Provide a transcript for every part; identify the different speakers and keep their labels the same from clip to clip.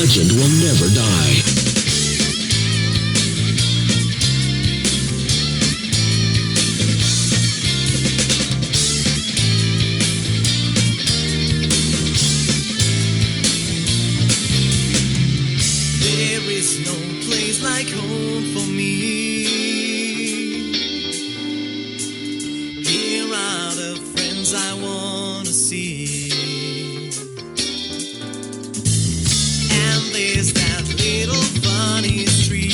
Speaker 1: legend will never die.
Speaker 2: There is no place like home for me. Here are the friends I want to see. And there's that little funny street.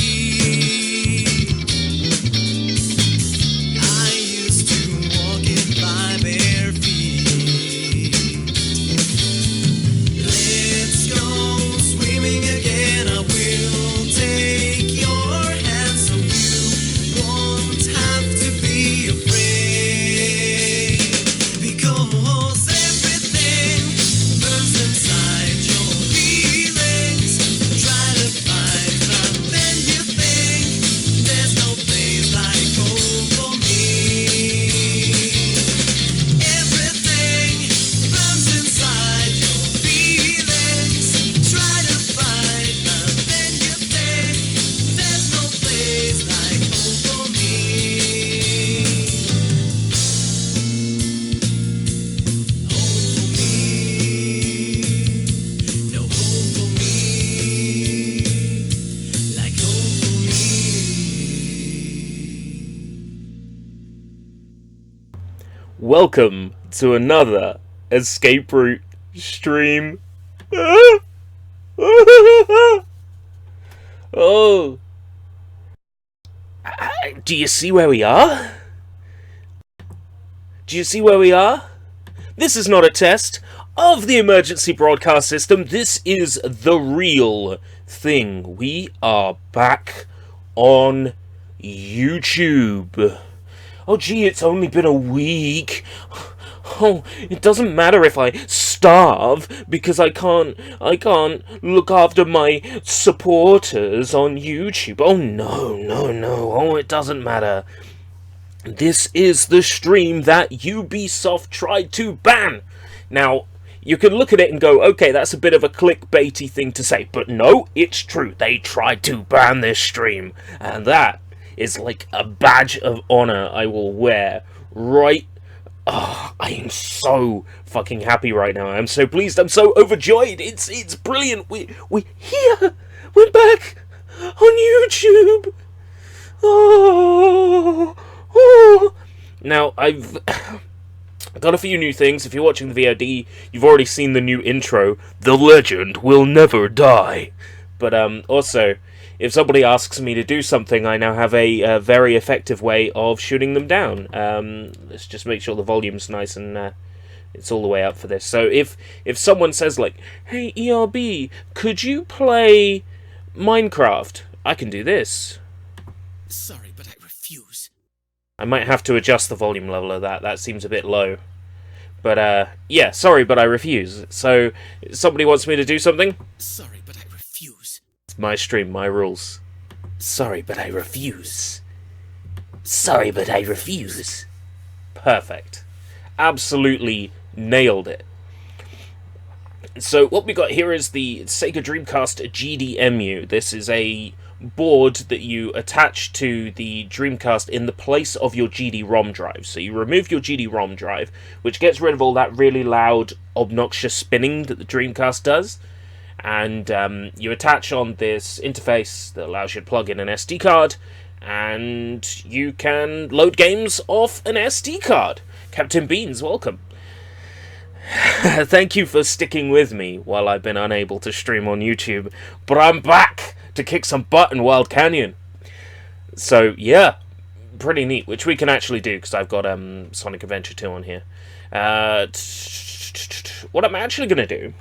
Speaker 2: I used to walk it by bare feet. Let's go swimming again. I will take your hand so you won't have to be afraid. Because everything burns inside your feelings. Try to fight, but then you think there's no place like home for me. Everything burns inside your feelings. Try to fight, but then you think there's no place like home for me. Home for me. No home for me. Like home for me.
Speaker 3: Welcome to another escape route stream. Oh, do you see where we are? Do you see where we are? This is not a test of the emergency broadcast system. This is the real thing. We are back on YouTube. Oh gee, it's only been a week. Oh, it doesn't matter if I starve because I can't look after my supporters on YouTube. Oh no. Oh, it doesn't matter. This is the stream that Ubisoft tried to ban. Now, you can look at it and go, okay, that's a bit of a clickbaity thing to say, but no, it's true. They tried to ban this stream, and that is like a badge of honor I will wear right. Oh, I am so fucking happy right now. I'm so pleased. I'm so overjoyed. It's brilliant. We're here. We're back on YouTube. Oh. Now I've got a few new things. If you're watching the VOD, you've already seen the new intro. The legend will never die. But also, if somebody asks me to do something, I now have a very effective way of shooting them down. Let's just make sure the volume's nice and it's all the way up for this. So if someone says like, "Hey ERB, could you play Minecraft?" I can do this.
Speaker 2: Sorry, but I refuse.
Speaker 3: I might have to adjust the volume level of that. That seems a bit low. But yeah, sorry, but I refuse. So if somebody wants me to do something.
Speaker 2: Sorry, but I refuse.
Speaker 3: It's my stream, my rules. Sorry, but I refuse. Sorry, but I refuse. Perfect. Absolutely nailed it. So what we got here is the Sega Dreamcast GD-Emu. This is a board that you attach to the Dreamcast in the place of your GD-ROM drive. So you remove your GD-ROM drive, which gets rid of all that really loud, obnoxious spinning that the Dreamcast does. And you attach on this interface that allows you to plug in an SD card, and you can load games off an SD card. Captain Beans, welcome. Thank you for sticking with me while I've been unable to stream on YouTube, but I'm back to kick some butt in Wild Canyon. So yeah, pretty neat, which we can actually do because I've got Sonic Adventure 2 on here. What I'm actually going to do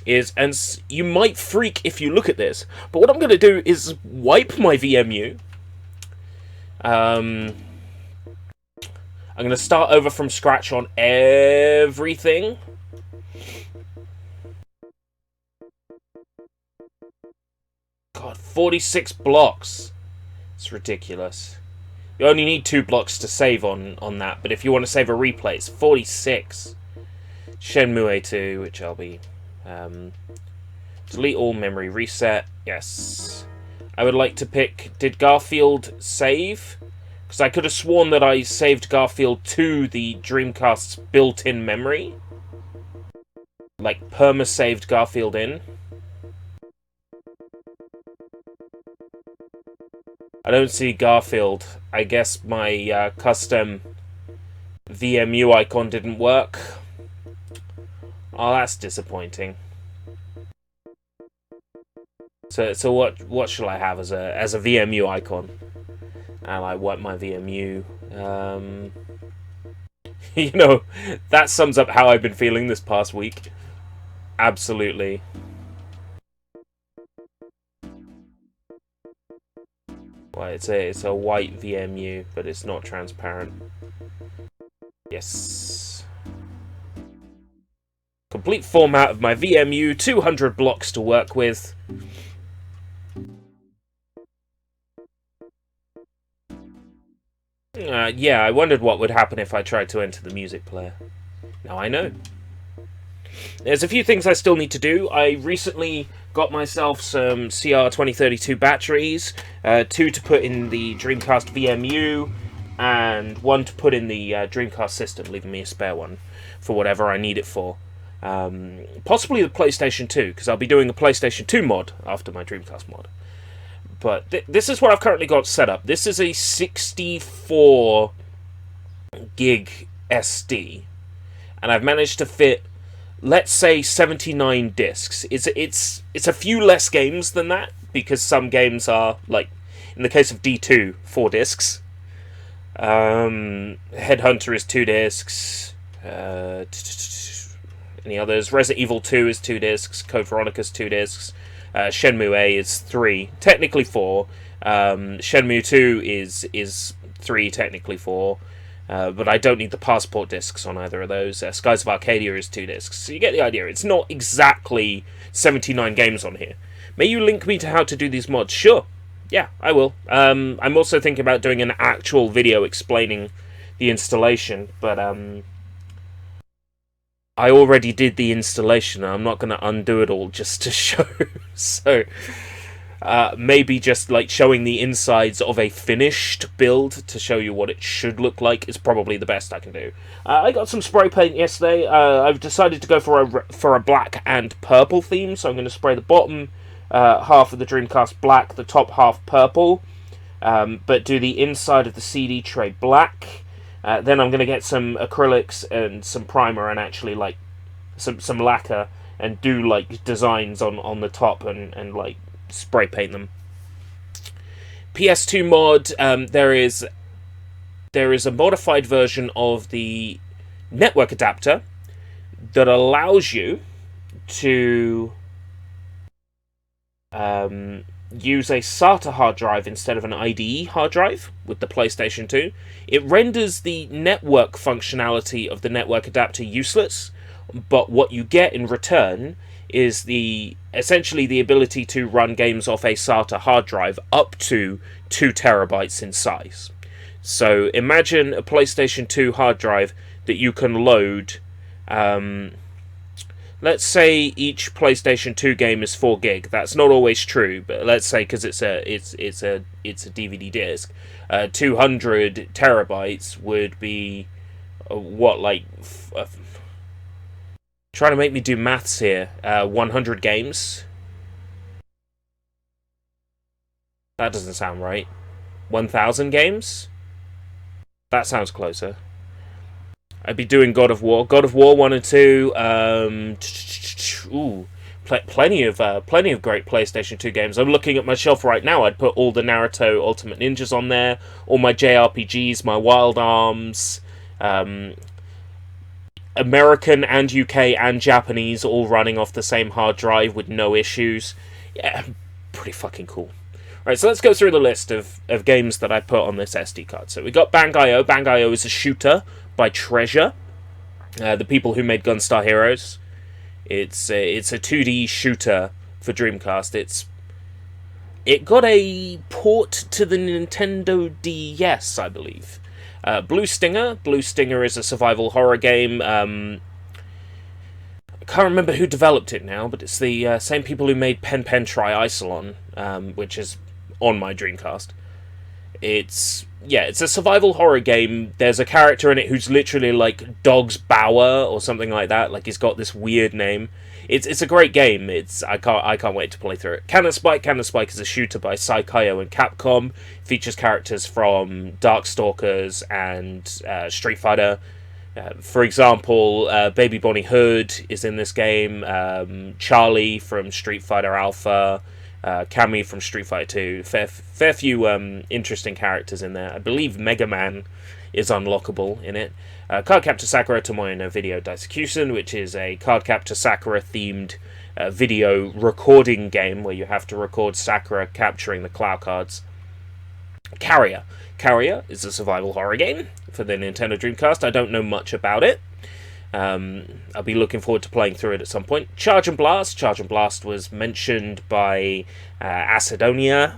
Speaker 3: is, and you might freak if you look at this, but what I'm going to do is wipe my VMU. I'm going to start over from scratch on everything. God, 46 blocks. It's ridiculous. You only need 2 blocks to save on that, but if you want to save a replay, it's 46. Shenmue 2, which I'll be Delete all memory, reset, yes. I would like to pick, did Garfield save? Because I could have sworn that I saved Garfield to the Dreamcast's built-in memory. Like, perma-saved Garfield in. I don't see Garfield. I guess my custom VMU icon didn't work. Oh, that's disappointing. So what shall I have as a VMU icon? And I want my VMU. You know, that sums up how I've been feeling this past week. Absolutely. Well, it's a white VMU, but it's not transparent. Yes. Complete format of my VMU, 200 blocks to work with. Yeah, I wondered what would happen if I tried to enter the music player. Now I know. There's a few things I still need to do. I recently got myself some CR2032 batteries, 2 to put in the Dreamcast VMU, and 1 to put in the Dreamcast system, leaving me a spare one for whatever I need it for. Possibly the PlayStation 2, because I'll be doing a PlayStation 2 mod after my Dreamcast mod. But this is what I've currently got set up. This is a 64 gig SD, and I've managed to fit, let's say, 79 discs. It's a few less games than that, because some games are, like, in the case of D2, 4 discs. Headhunter is 2 discs. Any others? Resident Evil 2 is 2 discs. Code Veronica's 2 discs. Shenmue A is 3, technically 4. Shenmue 2 is 3, technically 4. But I don't need the passport discs on either of those. Skies of Arcadia is 2 discs. So you get the idea. It's not exactly 79 games on here. May you link me to how to do these mods? Sure. Yeah, I will. I'm also thinking about doing an actual video explaining the installation, but I already did the installation, and I'm not going to undo it all just to show. So, maybe just like showing the insides of a finished build to show you what it should look like is probably the best I can do. I got some spray paint yesterday. I've decided to go for a black and purple theme, so I'm going to spray the bottom half of the Dreamcast black, the top half purple, but do the inside of the CD tray black. Then I'm going to get some acrylics and some primer and actually like some lacquer and do like designs on the top and like spray paint them. PS2 mod, there is a modified version of the network adapter that allows you to use a SATA hard drive instead of an IDE hard drive with the PlayStation 2. It renders the network functionality of the network adapter useless, but what you get in return is essentially the ability to run games off a SATA hard drive up to 2 terabytes in size. So imagine a PlayStation 2 hard drive that you can load. Let's say each PlayStation 2 game is 4 gig. That's not always true, but let's say because it's a DVD disc, 200 terabytes would be what, like trying to make me do maths here. 100 games. That doesn't sound right. 1,000 games. That sounds closer. I'd be doing God of War 1 and 2. Plenty of great PlayStation 2 games. I'm looking at my shelf right now. I'd put all the Naruto Ultimate Ninjas on there, all my JRPGs, my Wild Arms, American and UK and Japanese all running off the same hard drive with no issues. Yeah, pretty fucking cool. Right, so let's go through the list of games that I put on this SD card. So we got Bang.io. Bang.io is a shooter by Treasure, the people who made Gunstar Heroes. It's a 2D shooter for Dreamcast. It got a port to the Nintendo DS, I believe. Blue Stinger. Blue Stinger is a survival horror game. I can't remember who developed it now, but it's the same people who made Pen Pen Tri-Isolon, which is on my Dreamcast. It's a survival horror game. There's a character in it who's literally like Dog's Bauer or something like that. Like, he's got this weird name. It's a great game. I can't wait to play through it. Cannon Spike is a shooter by Saikayo and Capcom. Features characters from Darkstalkers and Street Fighter. For example, Baby Bonnie Hood is in this game. Charlie from Street Fighter Alpha. Cammy from Street Fighter 2. Fair few interesting characters in there. I believe Mega Man is unlockable in it. Cardcaptor Sakura Tomoe no Video Dissecution, which is a Cardcaptor Sakura themed video recording game where you have to record Sakura capturing the Clow cards. Carrier is a survival horror game for the Nintendo Dreamcast. I don't know much about it. I'll be looking forward to playing through it at some point. Charge and Blast was mentioned by Acidonia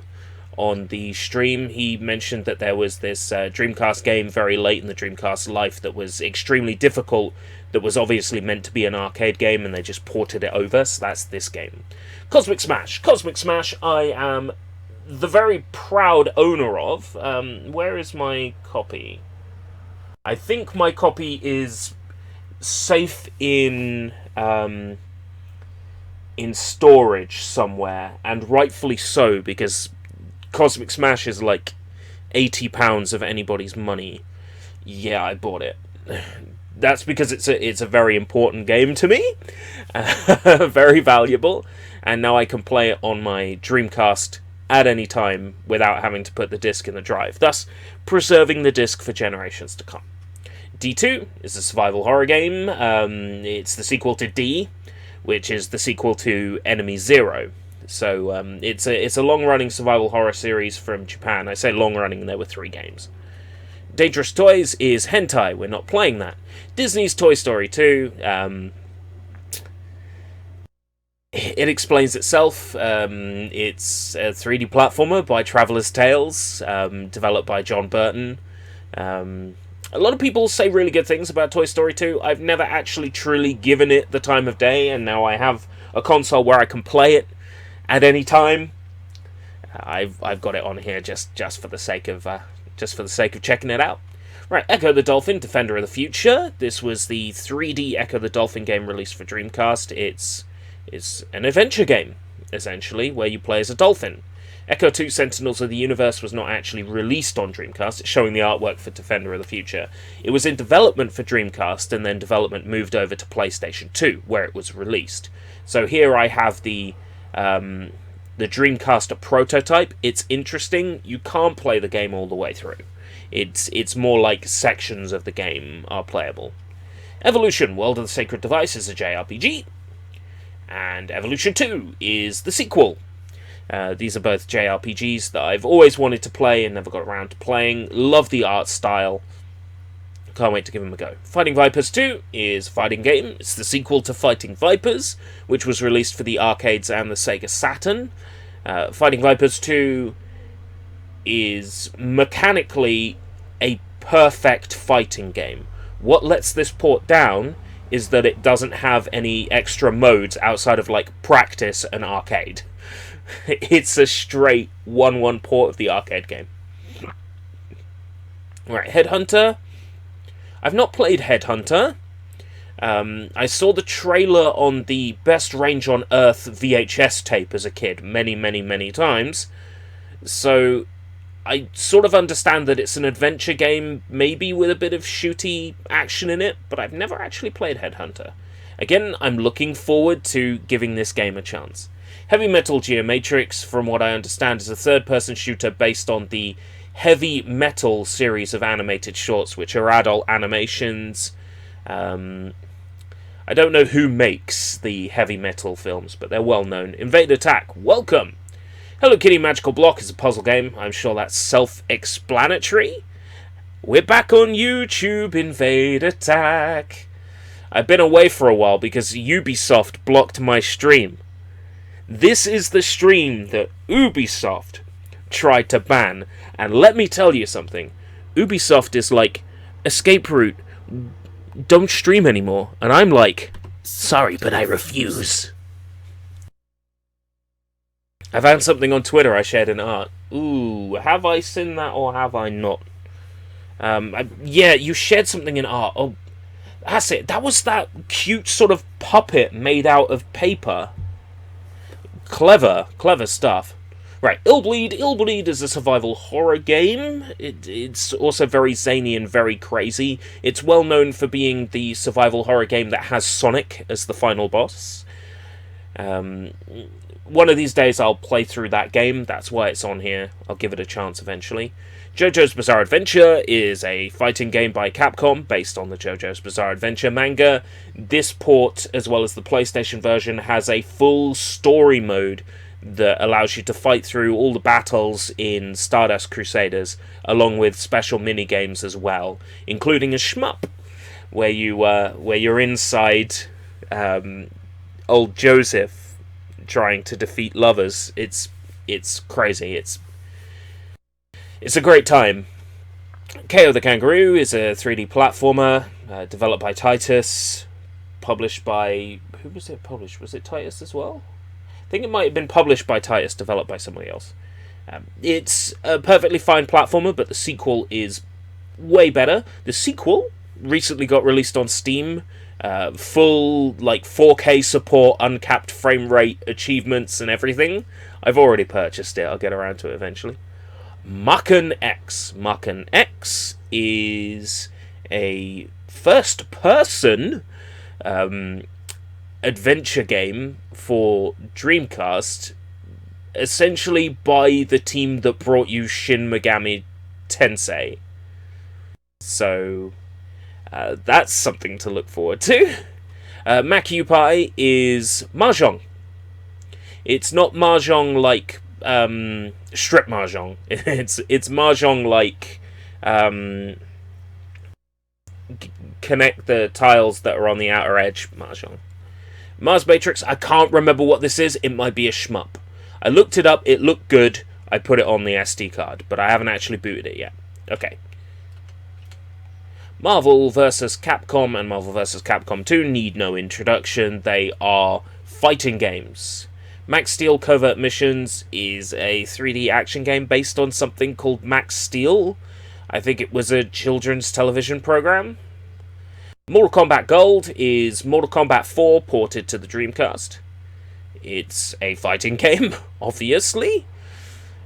Speaker 3: on the stream. He mentioned that there was this Dreamcast game very late in the Dreamcast life that was extremely difficult, that was obviously meant to be an arcade game, and they just ported it over, so that's this game. Cosmic Smash I am the very proud owner of. Where is my copy? I think my copy is safe in storage somewhere, and rightfully so, because Cosmic Smash is like £80 of anybody's money. Yeah, I bought it. That's because it's a very important game to me, very valuable, and now I can play it on my Dreamcast at any time without having to put the disc in the drive, thus preserving the disc for generations to come. D2 is a survival horror game. It's the sequel to D, which is the sequel to Enemy Zero. So it's a long-running survival horror series from Japan. I say long-running, there were 3 games. Dangerous Toys is hentai. We're not playing that. Disney's Toy Story 2. It explains itself. It's a 3D platformer by Traveller's Tales, developed by John Burton. A lot of people say really good things about Toy Story 2. I've never actually truly given it the time of day, and now I have a console where I can play it at any time. I've got it on here just for the sake of checking it out. Right, Echo the Dolphin, Defender of the Future. This was the 3D Echo the Dolphin game released for Dreamcast. It's an adventure game, essentially, where you play as a dolphin. Echo 2 Sentinels of the Universe was not actually released on Dreamcast. It's showing the artwork for Defender of the Future. It was in development for Dreamcast, and then development moved over to PlayStation 2, where it was released. So here I have the Dreamcast prototype. It's interesting. You can't play the game all the way through. It's more like sections of the game are playable. Evolution World of the Sacred Device is a JRPG, and Evolution 2 is the sequel. These are both JRPGs that I've always wanted to play and never got around to playing. Love the art style. Can't wait to give them a go. Fighting Vipers 2 is a fighting game. It's the sequel to Fighting Vipers, which was released for the arcades and the Sega Saturn. Fighting Vipers 2 is mechanically a perfect fighting game. What lets this port down is that it doesn't have any extra modes outside of, like, practice and arcade. It's a straight 1-1 port of the arcade game. Right, Headhunter. I've not played Headhunter. I saw the trailer on the Best Range on Earth VHS tape as a kid many times. So I sort of understand that it's an adventure game, maybe with a bit of shooty action in it, but I've never actually played Headhunter. Again, I'm looking forward to giving this game a chance. Heavy Metal Geomatrix, from what I understand, is a third-person shooter based on the Heavy Metal series of animated shorts, which are adult animations. I don't know who makes the Heavy Metal films, but they're well known. Invade Attack, welcome! Hello Kitty Magical Block is a puzzle game. I'm sure that's self-explanatory. We're back on YouTube, Invade Attack. I've been away for a while because Ubisoft blocked my stream. This is the stream that Ubisoft tried to ban, and let me tell you something. Ubisoft is like, escape route, don't stream anymore, and I'm like, Sorry, but I refuse. I found something on Twitter I shared in art. Ooh, have I seen that or have I not? Yeah, you shared something in art. Oh, that's it. That was that cute sort of puppet made out of paper. Clever stuff. Right, Illbleed. Illbleed is a survival horror game. It's also very zany and very crazy. It's well known for being the survival horror game that has Sonic as the final boss. One of these days I'll play through that game. That's why it's on here. I'll give it a chance eventually. JoJo's Bizarre Adventure is a fighting game by Capcom based on the JoJo's Bizarre Adventure manga. This port, as well as the PlayStation version, has a full story mode that allows you to fight through all the battles in Stardust Crusaders, along with special mini-games as well, including a shmup, where you're inside old Joseph trying to defeat lovers. It's crazy. It's a great time. KO the Kangaroo is a 3D platformer developed by Titus, published by... Who was it published? Was it Titus as well? I think it might have been published by Titus, developed by somebody else. It's a perfectly fine platformer, but the sequel is way better. The sequel recently got released on Steam. Full 4K support, uncapped frame rate, achievements and everything. I've already purchased it. I'll get around to it eventually. Makken X. Makken X is a first-person adventure game for Dreamcast, essentially by the team that brought you Shin Megami Tensei. So that's something to look forward to. Makupai is Mahjong. It's not Mahjong like strip Mahjong. It's Mahjong like connect the tiles that are on the outer edge Mahjong. Mars Matrix, I can't remember what this is. It might be a shmup. I looked it up. It looked good. I put it on the SD card, but I haven't actually booted it yet. Okay. Marvel vs. Capcom and Marvel vs. Capcom 2 need no introduction. They are fighting games. Max Steel Covert Missions is a 3D action game based on something called Max Steel. I think it was a children's television program. Mortal Kombat Gold is Mortal Kombat 4 ported to the Dreamcast. It's a fighting game, obviously.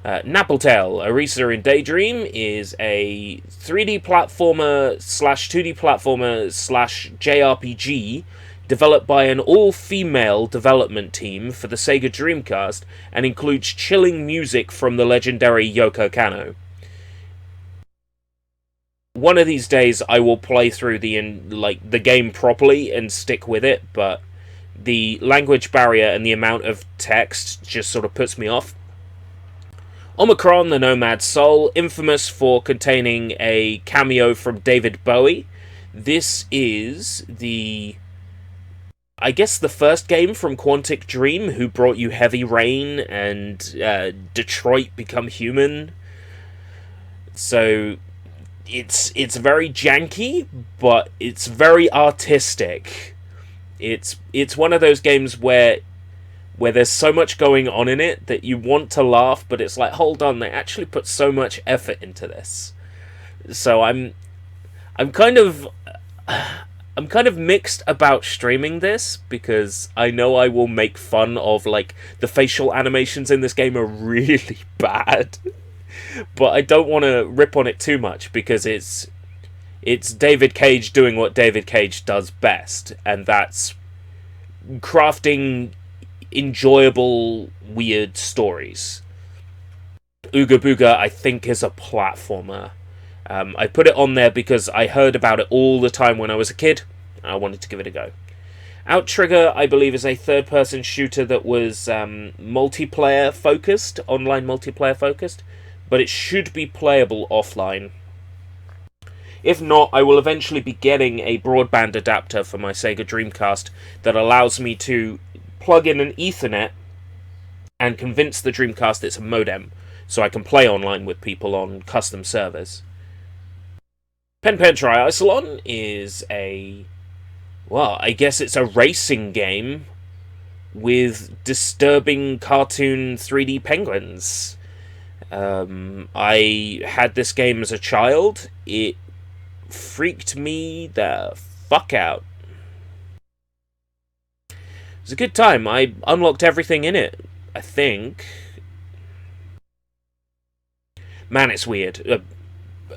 Speaker 3: Nappletale, Arisa in Daydream is a 3D platformer slash 2D platformer slash JRPG developed by an all-female development team for the Sega Dreamcast and includes chilling music from the legendary Yoko Kanno. One of these days I will play through the game properly and stick with it, but the language barrier and the amount of text just sort of puts me off. Omicron, the Nomad Soul, infamous for containing a cameo from David Bowie. This is the first game from Quantic Dream, who brought you Heavy Rain and Detroit Become Human. So it's very janky, but it's very artistic. It's one of those games where there's so much going on in it that you want to laugh, but it's like, hold on, they actually put so much effort into this. So I'm kind of mixed about streaming this, because I know I will make fun of the facial animations in this game are really bad. But I don't want to rip on it too much, because it's David Cage doing what David Cage does best, and that's crafting enjoyable, weird stories. Ooga Booga, I think, is a platformer. I put it on there because I heard about it all the time when I was a kid. I wanted to give it a go. Outrigger, I believe, is a third-person shooter that was multiplayer-focused, online multiplayer-focused, but it should be playable offline. If not, I will eventually be getting a broadband adapter for my Sega Dreamcast that allows me to plug in an Ethernet and convince the Dreamcast it's a modem, so I can play online with people on custom servers. Pen Pen Triathlon is a Well, I guess it's a racing game with disturbing cartoon 3D penguins. I had this game as a child. It freaked me the fuck out. It was a good time. I unlocked everything in it, I think. Man, it's weird.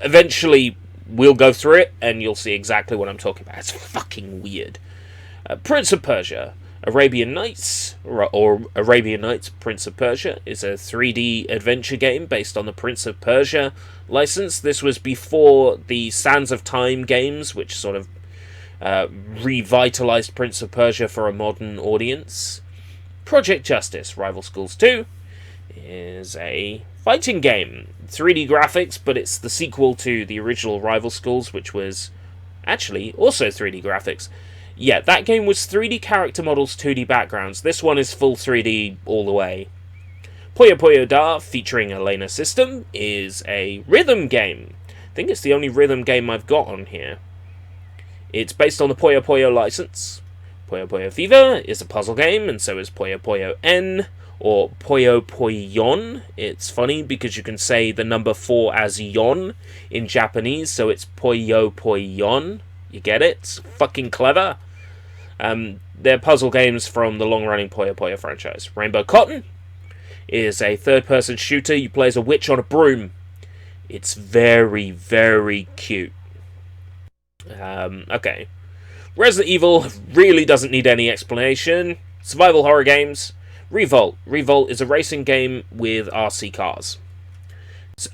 Speaker 3: Eventually, we'll go through it, and you'll see exactly what I'm talking about. It's fucking weird. Prince of Persia. Arabian Nights, or Arabian Nights Prince of Persia, is a 3D adventure game based on the Prince of Persia license. This was before the Sands of Time games, which sort of revitalized Prince of Persia for a modern audience. Project Justice, Rival Schools 2, is a fighting game. 3D graphics, but it's the sequel to the original Rival Schools, which was actually also 3D graphics. Yeah, that game was 3D character models, 2D backgrounds. This one is full 3D all the way. Puyo Puyo Da, featuring Elena System, is a rhythm game. I think it's the only rhythm game I've got on here. It's based on the Puyo Puyo license. Puyo Puyo Fever is a puzzle game, and so is Puyo Puyo N, or Puyo Puyon. It's funny because you can say the number 4 as yon in Japanese, so it's Puyo Puyon. You get it? It's fucking clever. They're puzzle games from the long-running Puyo Puyo franchise. Rainbow Cotton is a third-person shooter. You play as a witch on a broom. It's very, very cute. Okay. Resident Evil really doesn't need any explanation. Survival horror games. Revolt. Revolt is a racing game with RC cars.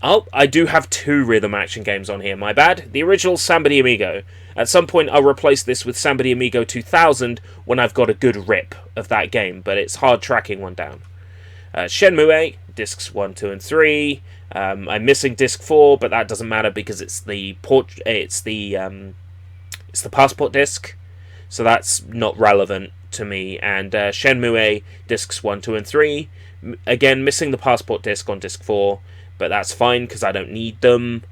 Speaker 3: Oh, I do have 2 rhythm action games on here, my bad. The original Samba de Amigo. At some point I'll replace this with Samba de Amigo 2000 when I've got a good rip of that game, but it's hard tracking one down. Shenmue 8, discs 1, 2, and 3. I'm missing disc 4, but that doesn't matter because it's the passport disc, so that's not relevant to me. And Shenmue discs 1, 2, and 3. Again, missing the passport disc on disc 4. But that's fine, because I don't need them.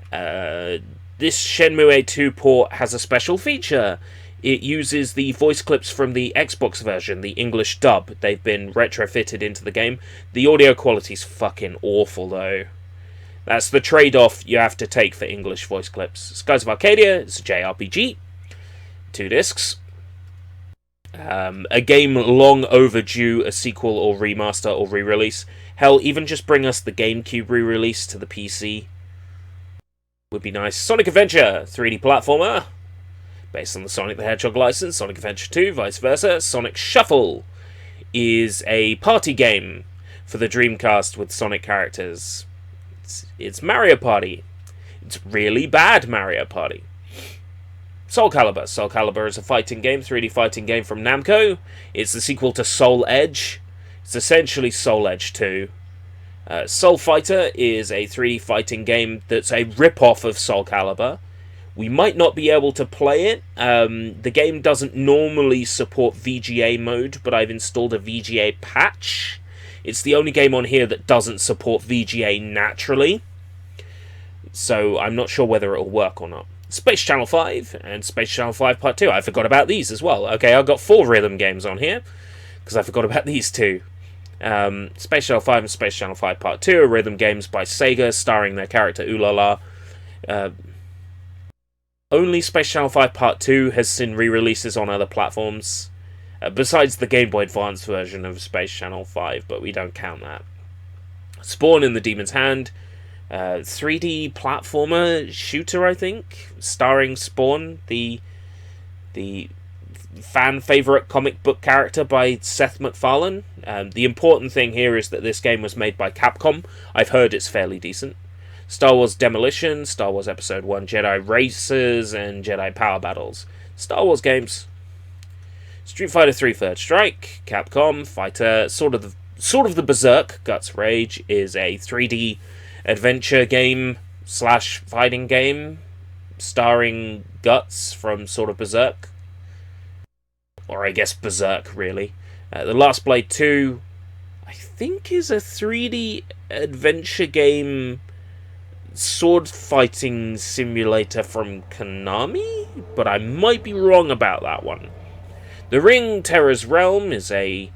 Speaker 3: This Shenmue 2 port has a special feature. It uses the voice clips from the Xbox version, the English dub. They've been retrofitted into the game. The audio quality's fucking awful, though. That's the trade-off you have to take for English voice clips. Skies of Arcadia is a JRPG. 2 discs. A game long overdue, a sequel or remaster or re-release. Hell, even just bring us the GameCube re-release to the PC would be nice. Sonic Adventure, 3D platformer, based on the Sonic the Hedgehog license. Sonic Adventure 2, vice versa. Sonic Shuffle is a party game for the Dreamcast with Sonic characters. It's Mario Party. It's really bad Mario Party. Soul Calibur. Soul Calibur is a fighting game, 3D fighting game from Namco. It's the sequel to Soul Edge. It's essentially Soul Edge 2. Soul Fighter is a 3D fighting game that's a rip-off of Soul Calibur. We might not be able to play it. The game doesn't normally support VGA mode, but I've installed a VGA patch. It's the only game on here that doesn't support VGA naturally, so I'm not sure whether it'll work or not. Space Channel 5 and Space Channel 5 Part 2. I forgot about these as well. Okay, I've got 4 rhythm games on here, because I forgot about these 2. Space Channel 5 and Space Channel 5 Part 2 are rhythm games by Sega, starring their character Ulala. Only Space Channel 5 Part 2 has seen re-releases on other platforms, besides the Game Boy Advance version of Space Channel 5, but we don't count that. Spawn in the Demon's Hand, 3D platformer shooter, I think, starring Spawn, the fan-favourite comic book character by Seth MacFarlane. The important thing here is that this game was made by Capcom. I've heard it's fairly decent. Star Wars Demolition, Star Wars Episode 1 Jedi Races, and Jedi Power Battles. Star Wars games. Street Fighter 3 Third Strike, Capcom. Fighter, sort of the Berserk, Guts Rage, is a 3D adventure game / fighting game starring Guts from sort of Berserk. Or I guess Berserk, really. The Last Blade 2, I think, is a 3D adventure game sword fighting simulator from Konami? but I might be wrong about that one. The Ring Terror's Realm is a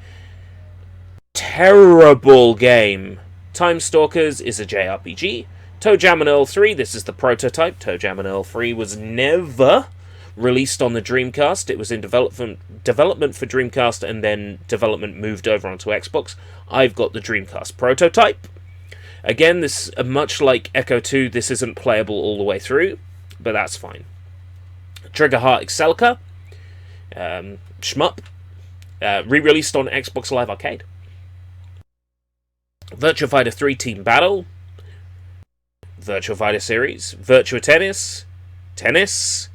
Speaker 3: terrible game. Time Stalkers is a JRPG. ToeJam and Earl 3, this is the prototype. ToeJam and Earl 3 was never released on the Dreamcast. It was in development for Dreamcast, and then development moved over onto Xbox. I've got the Dreamcast prototype. Again, this, much like Echo 2, this isn't playable all the way through, but that's fine. Triggerheart Excelka, shmup, re-released on Xbox Live Arcade. Virtua Fighter 3 Team Battle, Virtua Fighter Series, Virtua Tennis,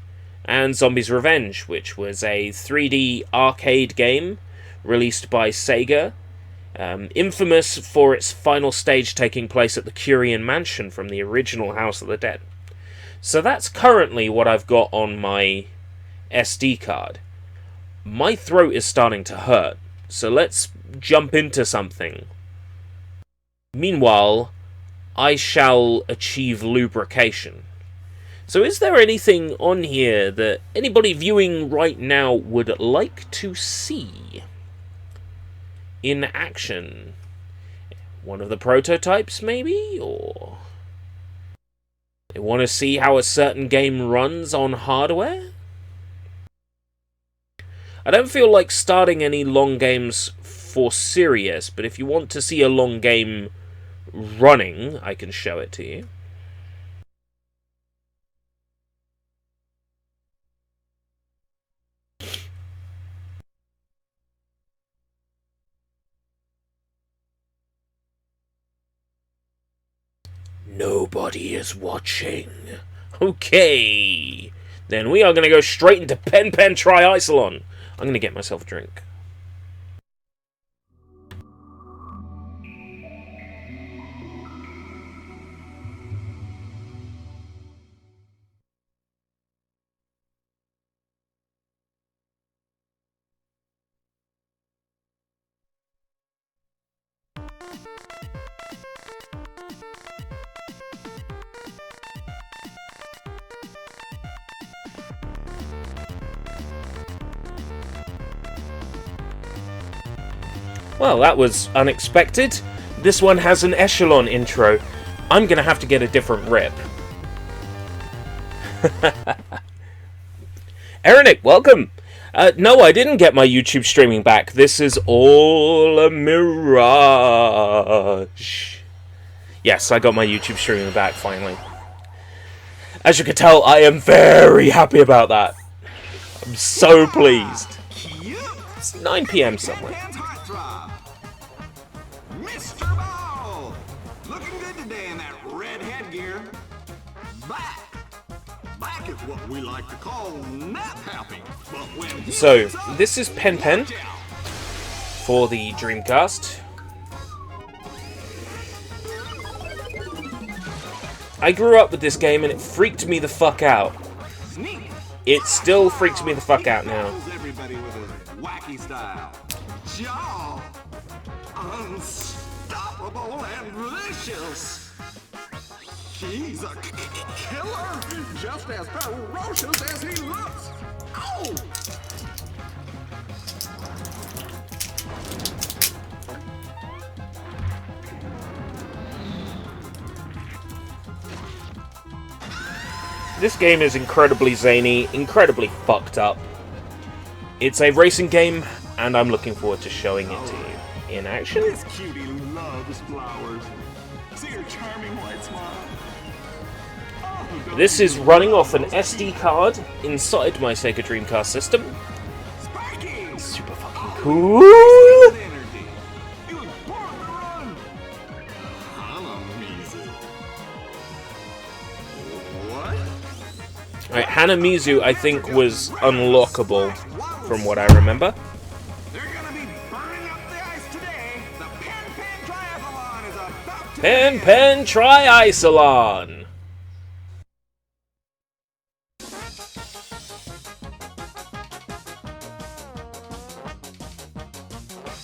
Speaker 3: and Zombies Revenge, which was a 3D arcade game released by Sega, infamous for its final stage taking place at the Curian Mansion from the original House of the Dead. So that's currently what I've got on my SD card. My throat is starting to hurt, so let's jump into something. Meanwhile, I shall achieve lubrication. So is there anything on here that anybody viewing right now would like to see in action? One of the prototypes, maybe? Or they want to see how a certain game runs on hardware? I don't feel like starting any long games for serious, but if you want to see a long game running, I can show it to you. Nobody is watching. Okay. Then we are going to go straight into Pen Triicelon. I'm going to get myself a drink. Well, that was unexpected. This one has an echelon intro. I'm going to have to get a different rip. Erinic, welcome! No, I didn't get my YouTube streaming back. This is all a mirage. Yes, I got my YouTube streaming back, finally. As you can tell, I am very happy about that. I'm so pleased. It's 9 PM somewhere.
Speaker 4: What we like to call nap happy.
Speaker 3: So, this is Pen for the Dreamcast. I grew up with this game and it freaked me the fuck out. It still freaks me the fuck out now.
Speaker 4: Everybody with a wacky style. Jaw, unstoppable and vicious. He's a killer, just as ferocious as he looks. Ow!
Speaker 3: This game is incredibly zany, incredibly fucked up. It's a racing game, and I'm looking forward to showing it to you in action.
Speaker 4: This cutie loves flowers. See her charming white smile.
Speaker 3: This is running off an SD card inside my Sega Dreamcast system. Super fucking cool! Alright, Hanamizu I think was unlockable from what I remember. Pen Triicelon!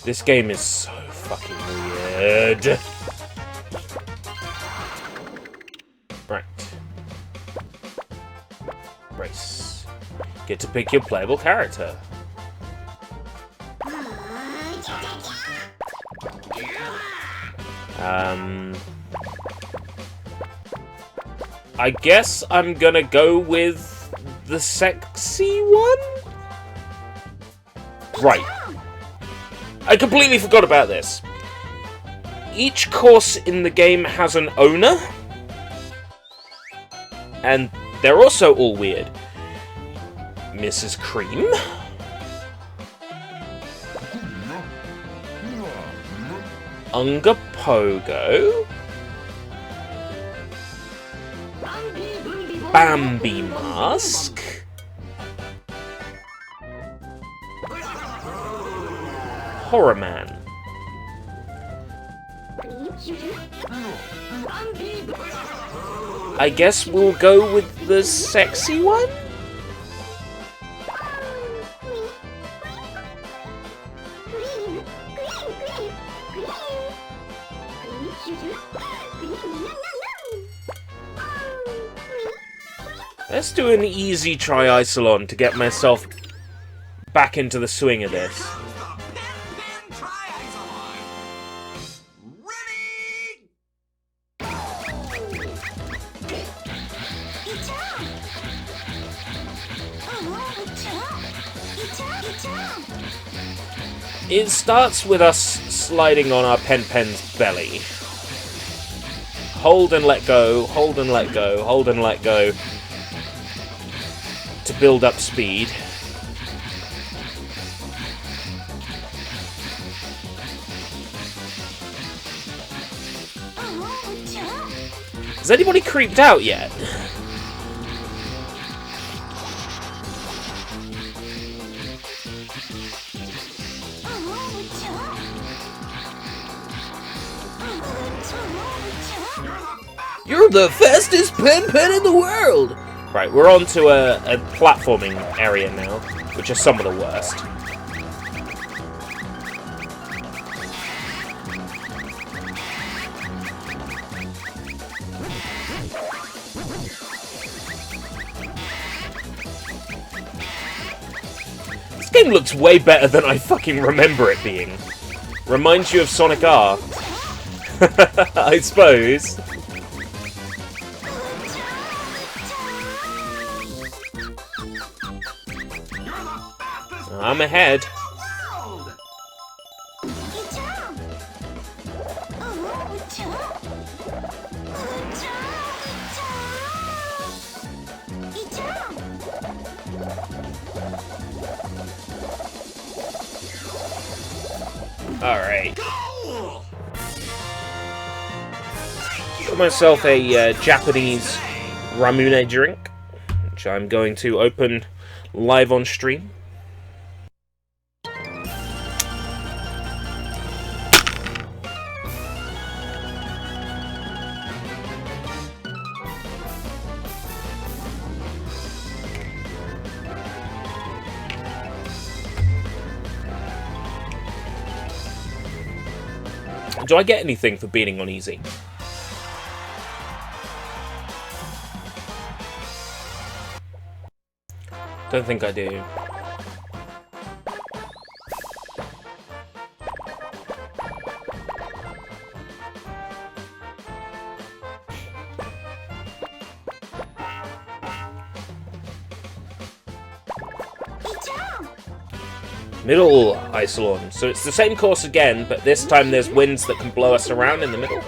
Speaker 3: This game is so fucking weird. Right. Race. Get to pick your playable character. I guess I'm gonna go with the sexy one? Right. I completely forgot about this. Each course in the game has an owner, and they're also all weird. Mrs. Cream? Unga Pogo? Bambi Mask? Horror Man? I guess we'll go with the sexy one? Let's do an easy triathlon to get myself back into the swing of this. It starts with us sliding on our Pen's belly. Hold and let go, hold and let go, hold and let go to build up speed. Has anybody creeped out yet? You're the fastest pen in the world! Right, we're on to a platforming area now, which is some of the worst. This game looks way better than I fucking remember it being. Reminds you of Sonic R. I suppose. I'm ahead. Alright. Got myself a Japanese Ramune drink, which I'm going to open live on stream. Do I get anything for beating on easy? Don't think I do. Middle Isolon. So it's the same course again, but this time there's winds that can blow us around in the middle.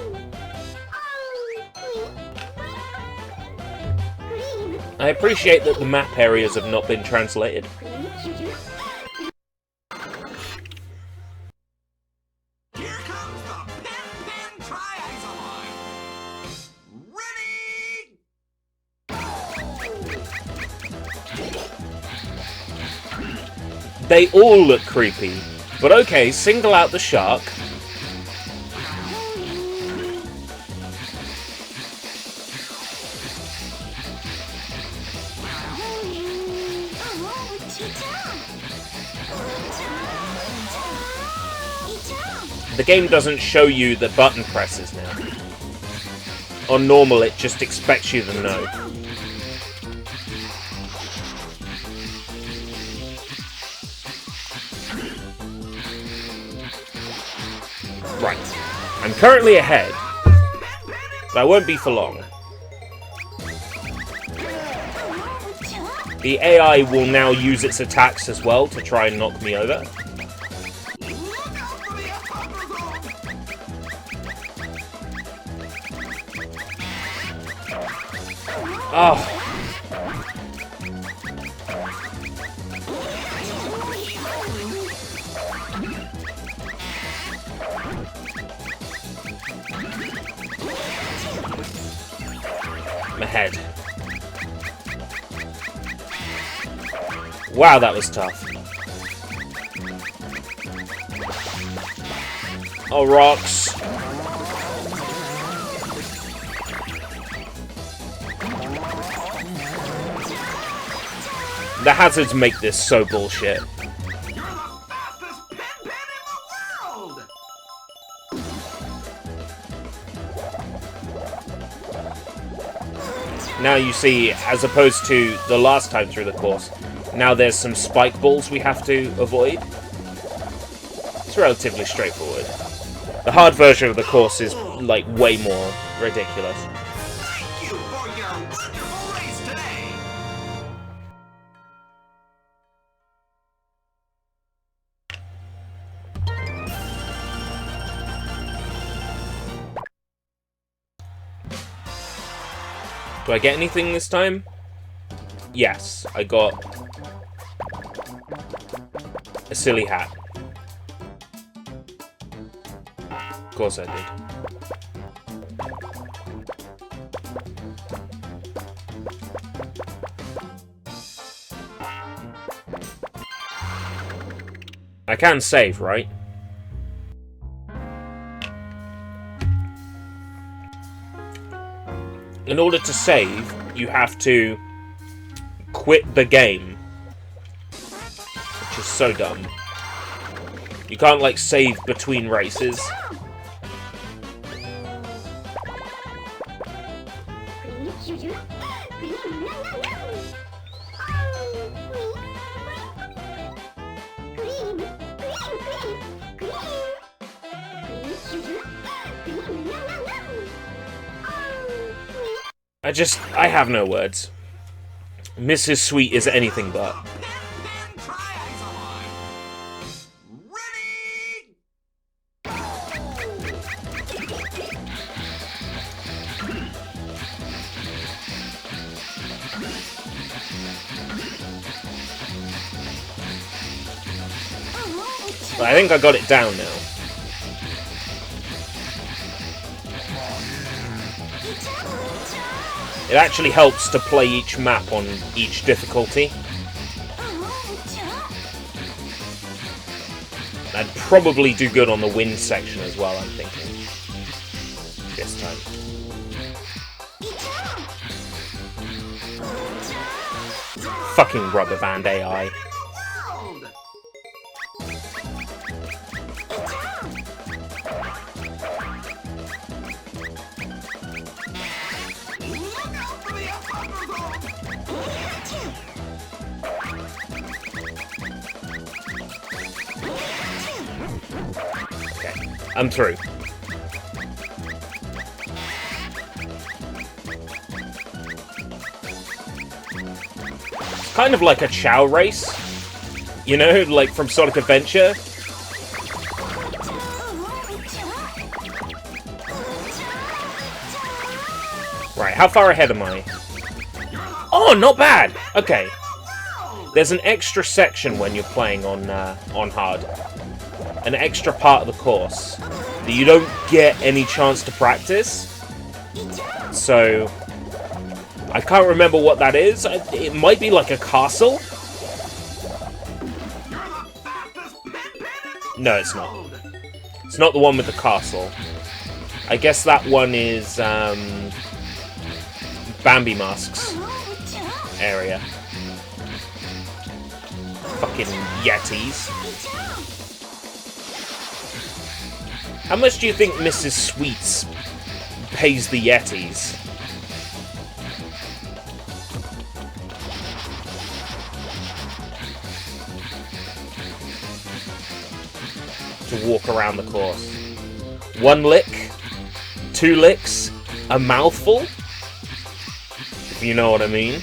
Speaker 3: I appreciate that the map areas have not been translated. They all look creepy, but okay, single out the shark. The game doesn't show you the button presses now. On normal, it just expects you to know. Right. I'm currently ahead, but I won't be for long. The AI will now use its attacks as well to try and knock me over. Oh. My head. Wow, that was tough. Oh, rocks. The hazards make this so bullshit. Now you see, as opposed to the last time through the course, now there's some spike balls we have to avoid. It's relatively straightforward. The hard version of the course is, like, way more ridiculous.
Speaker 2: Thank you for your wonderful race today.
Speaker 3: Do I get anything this time? Yes, I got a silly hat. Of course I did. I can save, right? In order to save, you have to quit the game. Which is so dumb. You can't, like, save between races. I have no words. Mrs. Sweet is anything but. But I think I got it down now. It actually helps to play each map on each difficulty. I'd probably do good on the wind section as well, I'm thinking. This time. Fucking rubber band AI. I'm through. It's kind of like a chow race, you know, like from Sonic Adventure. Right, how far ahead am I? Oh, not bad! Okay. There's an extra section when you're playing on hard. An extra part of the course that you don't get any chance to practice. So, I can't remember what that is. It might be like a castle. No, it's not. It's not the one with the castle. I guess that one is Bambi Mask's area. Fucking Yetis. How much do you think Mrs. Sweets pays the Yetis? To walk around the course. 1 lick, 2 licks, a mouthful, if you know what I mean.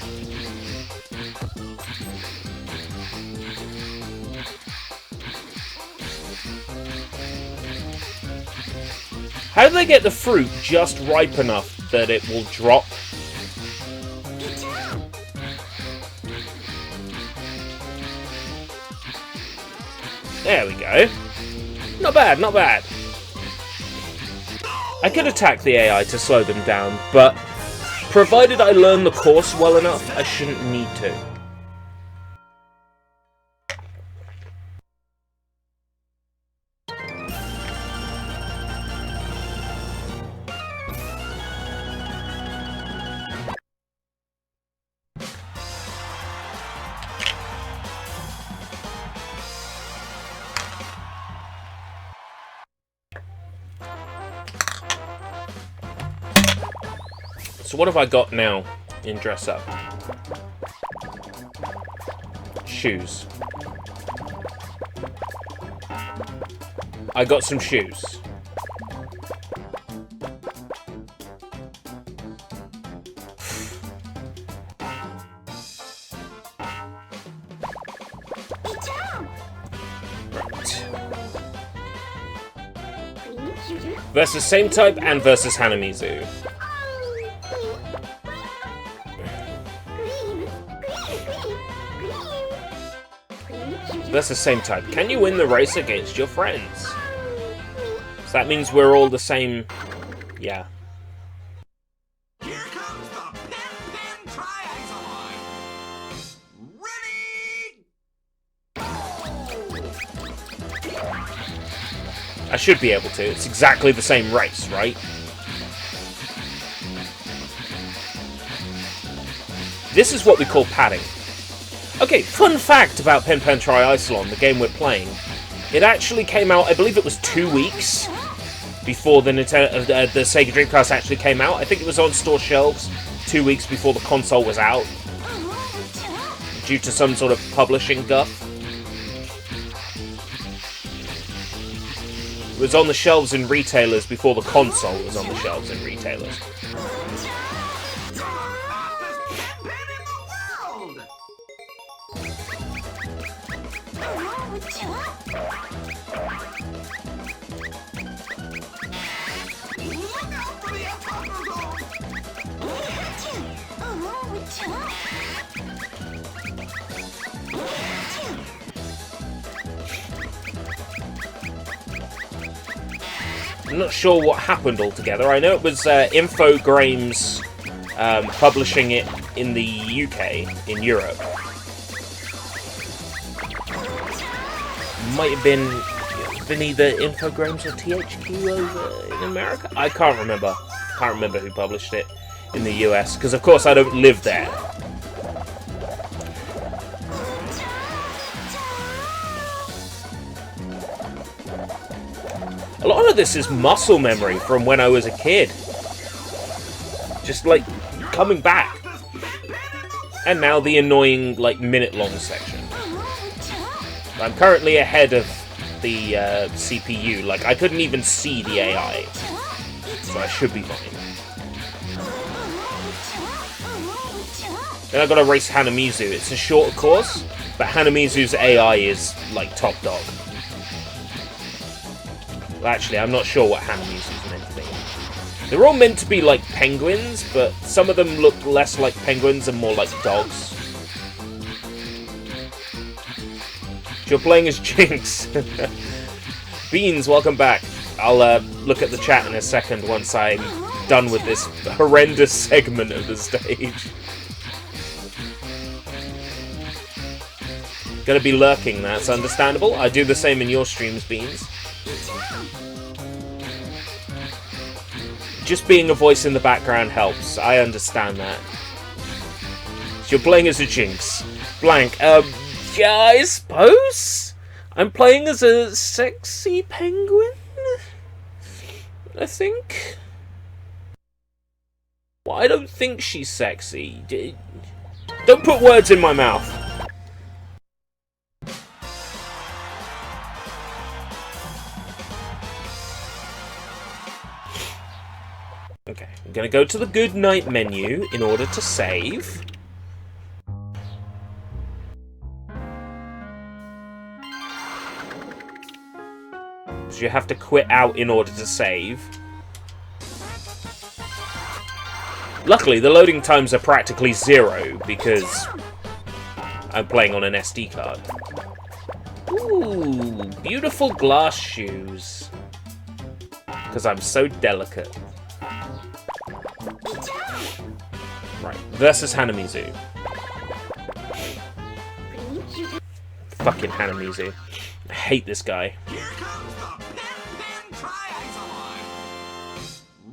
Speaker 3: How do they get the fruit just ripe enough that it will drop? There we go. Not bad, not bad. I could attack the AI to slow them down, but provided I learn the course well enough, I shouldn't need to. So what have I got now in dress up? Shoes. I got some shoes. Versus same type and versus Hanamizu. That's the same type. Can you win the race against your friends? So that means we're all the same. Yeah.
Speaker 2: Here comes the Pin Triaxolon. Ready?
Speaker 3: I should be able to. It's exactly the same race, right? This is what we call padding. Okay, fun fact about Pen Triaxolon, the game we're playing. It actually came out, I believe it was 2 weeks before the Sega Dreamcast actually came out. I think it was on store shelves 2 weeks before the console was out, due to some sort of publishing guff. It was on the shelves in retailers before the console was on the shelves in retailers. I'm not sure what happened altogether. I know it was Infogrames publishing it in the UK, in Europe. Might have been either Infogrames or THQ over in America? I can't remember. Can't remember who published it in the US, because of course I don't live there. A lot of this is muscle memory from when I was a kid. Just like coming back. And now the annoying like minute-long section. I'm currently ahead of the CPU. Like I couldn't even see the AI. So I should be fine. Then I've got to race Hanamizu. It's a shorter course, but Hanamizu's AI is like top dog. Well, actually, I'm not sure what Hanamizu's meant to be. They're all meant to be like penguins, but some of them look less like penguins and more like dogs. You're playing as Jinx. Beans, welcome back. I'll look at the chat in a second once I'm done with this horrendous segment of the stage. Gonna be lurking, that's understandable. I do the same in your streams, Beans. Just being a voice in the background helps. I understand that. So you're playing as a Jinx. Blank. Yeah, I suppose. I'm playing as a sexy penguin, I think. Well, I don't think she's sexy. Don't put words in my mouth. gonna go to the good night menu in order to save. So you have to quit out in order to save. Luckily, the loading times are practically 0 because I'm playing on an SD card. Ooh, beautiful glass shoes. Because I'm so delicate. Right, versus Hanamizu. Fucking Hanamizu. I hate this guy.
Speaker 2: Here comes the Pen Triathlon.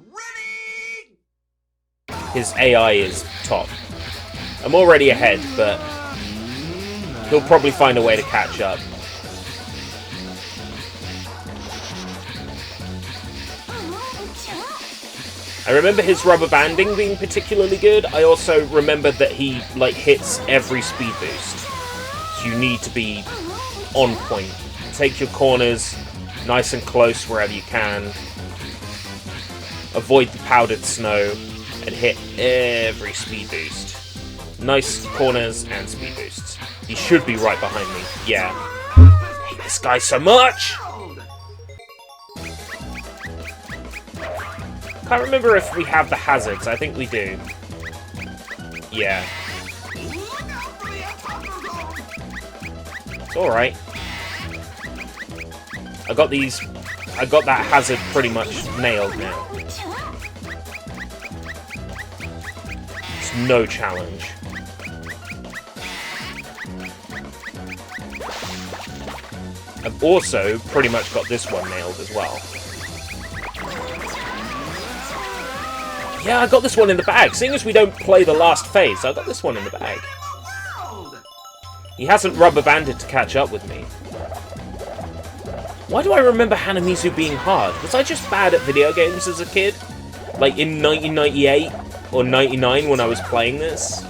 Speaker 2: Ready?
Speaker 3: His AI is top. I'm already ahead, but he'll probably find a way to catch up. I remember his rubber banding being particularly good. I also remember that he, like, hits every speed boost. So you need to be on point. Take your corners nice and close wherever you can. Avoid the powdered snow and hit every speed boost. Nice corners and speed boosts. He should be right behind me. Yeah. I hate this guy so much! Can't remember if we have the hazards. I think we do. Yeah. It's alright. I got that hazard pretty much nailed now. It's no challenge. I've also pretty much got this one nailed as well. Yeah, I got this one in the bag. Seeing as we don't play the last phase, I got this one in the bag. He hasn't rubber banded to catch up with me. Why do I remember Hanamizu being hard? Was I just bad at video games as a kid? Like in 1998 or 99 when I was playing this?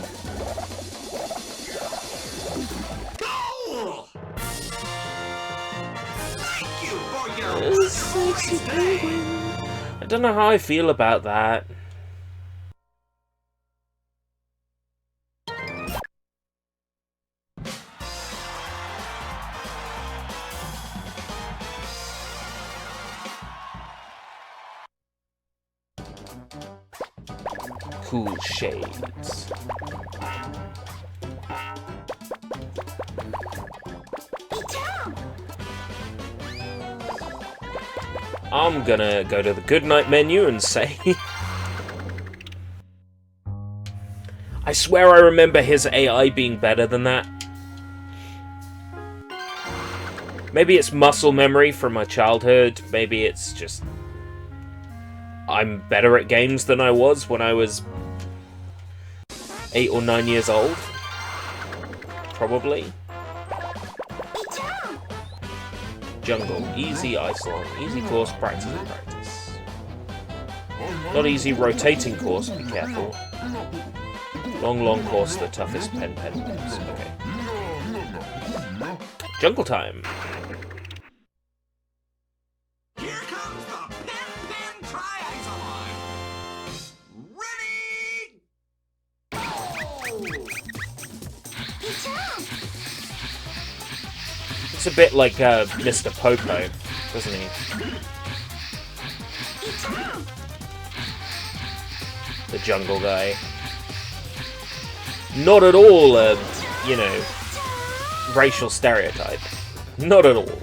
Speaker 3: I don't know how I feel about that. Cool shades. I'm gonna go to the goodnight menu and say... I swear I remember his AI being better than that. Maybe it's muscle memory from my childhood. Maybe it's just... I'm better at games than I was when I was 8 or 9 years old. Probably. Jungle. Easy Iceland. Easy course, practice and practice. Not easy rotating course, be careful. Long course, the toughest pen moves. Okay. Jungle time.
Speaker 2: Here comes the Pen Triathlon. Ready?
Speaker 3: It's a bit like Mr. Popo, doesn't he? The jungle guy. Not at all, you know, racial stereotype. Not at all.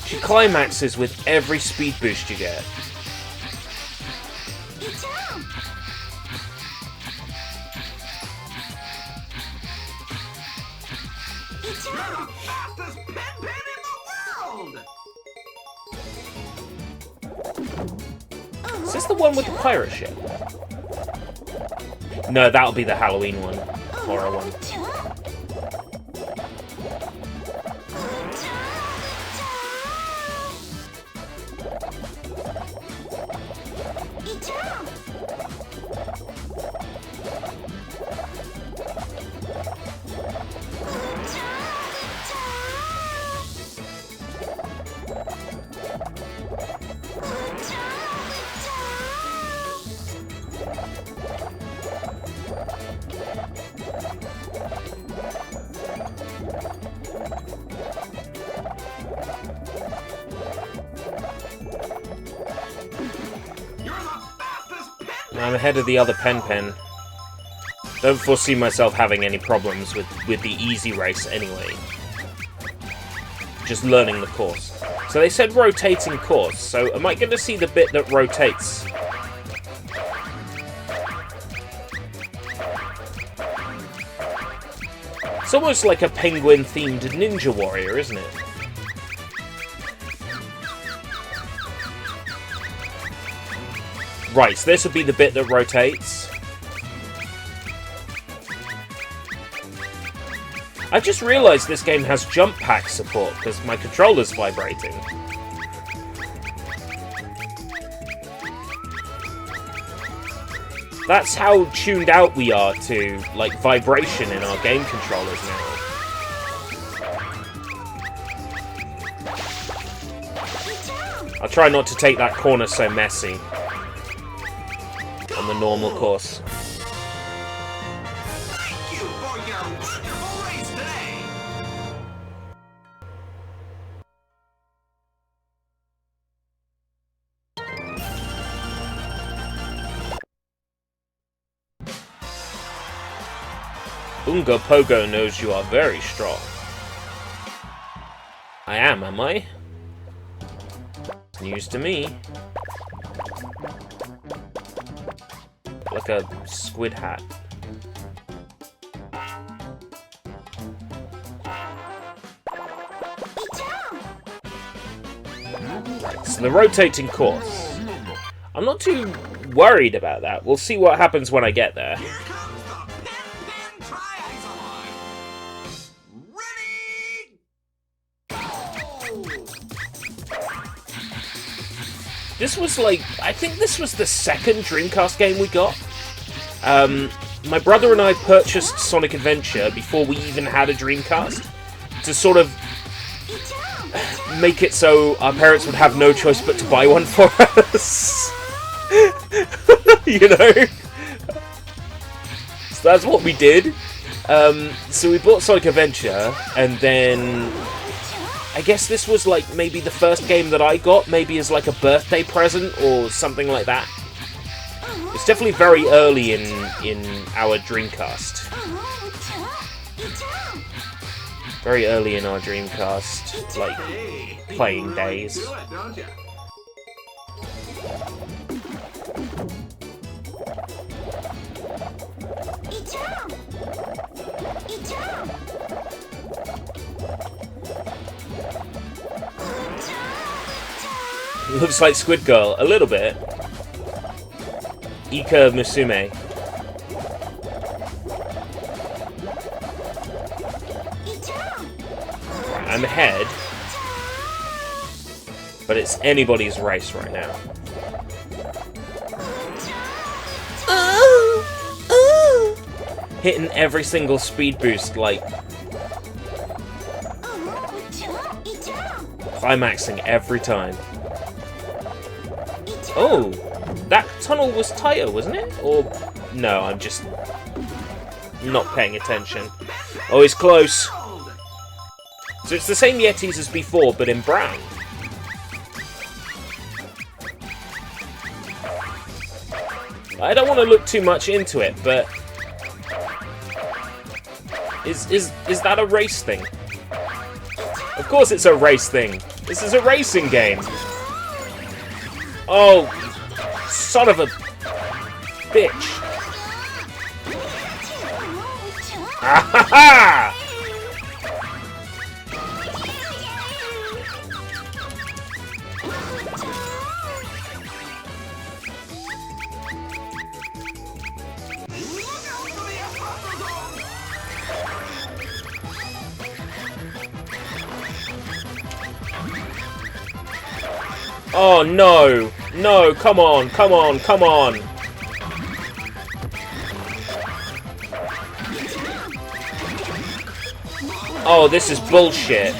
Speaker 3: She climaxes with every speed boost you get.
Speaker 2: Fastest pen in the world!
Speaker 3: Is this the one with the pirate ship? No, that'll be the Halloween one. Horror one. I'm ahead of the other Pen. Don't foresee myself having any problems with the easy race anyway. Just learning the course. So they said rotating course, so am I going to see the bit that rotates? It's almost like a penguin-themed Ninja Warrior, isn't it? Right, so this would be the bit that rotates. I just realised this game has jump pack support, because my controller's vibrating. That's how tuned out we are to, like, vibration in our game controllers now. I'll try not to take that corner so messy on the normal course.
Speaker 2: Thank you for your wonderful race today.
Speaker 3: Unga Pogo knows you are very strong. I am I? News to me. Like a squid hat. Right, so the rotating course. I'm not too worried about that. We'll see what happens when I get there.
Speaker 2: Here comes the Pen Triathlon. Ready?
Speaker 3: This was like, I think this was the second Dreamcast game we got. My brother and I purchased Sonic Adventure before we even had a Dreamcast to sort of make it so our parents would have no choice but to buy one for us. You know? So that's what we did. So we bought Sonic Adventure, and then I guess this was like maybe the first game that I got, maybe as like a birthday present or something like that. It's definitely very early in our Dreamcast. Very early in our Dreamcast, like, playing days.
Speaker 2: Do it, don't you?
Speaker 3: Looks like Squid Girl, a little bit. Ika Musume. Right, I'm ahead. But it's anybody's race right now. Hitting every single speed boost, like... climaxing every time. Oh! That tunnel was tighter, wasn't it? Or... no, I'm just... not paying attention. Oh, he's close! So it's the same Yetis as before, but in brown. I don't want to look too much into it, but... Is that a race thing? Of course it's a race thing! This is a racing game! Oh, son of a bitch! Ah ha ha! Oh no! No, come on, come on, come on! Oh, this is bullshit.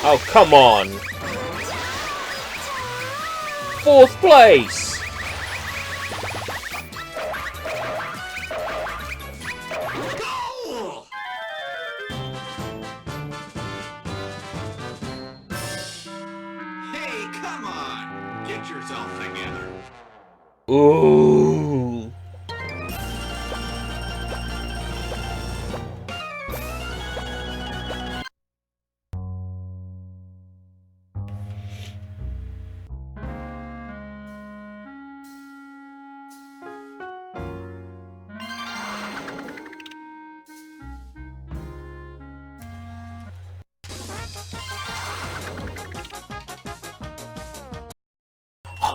Speaker 3: Oh, come on. 4th place!
Speaker 5: Hey, come on! Get yourself together.
Speaker 3: Ooh.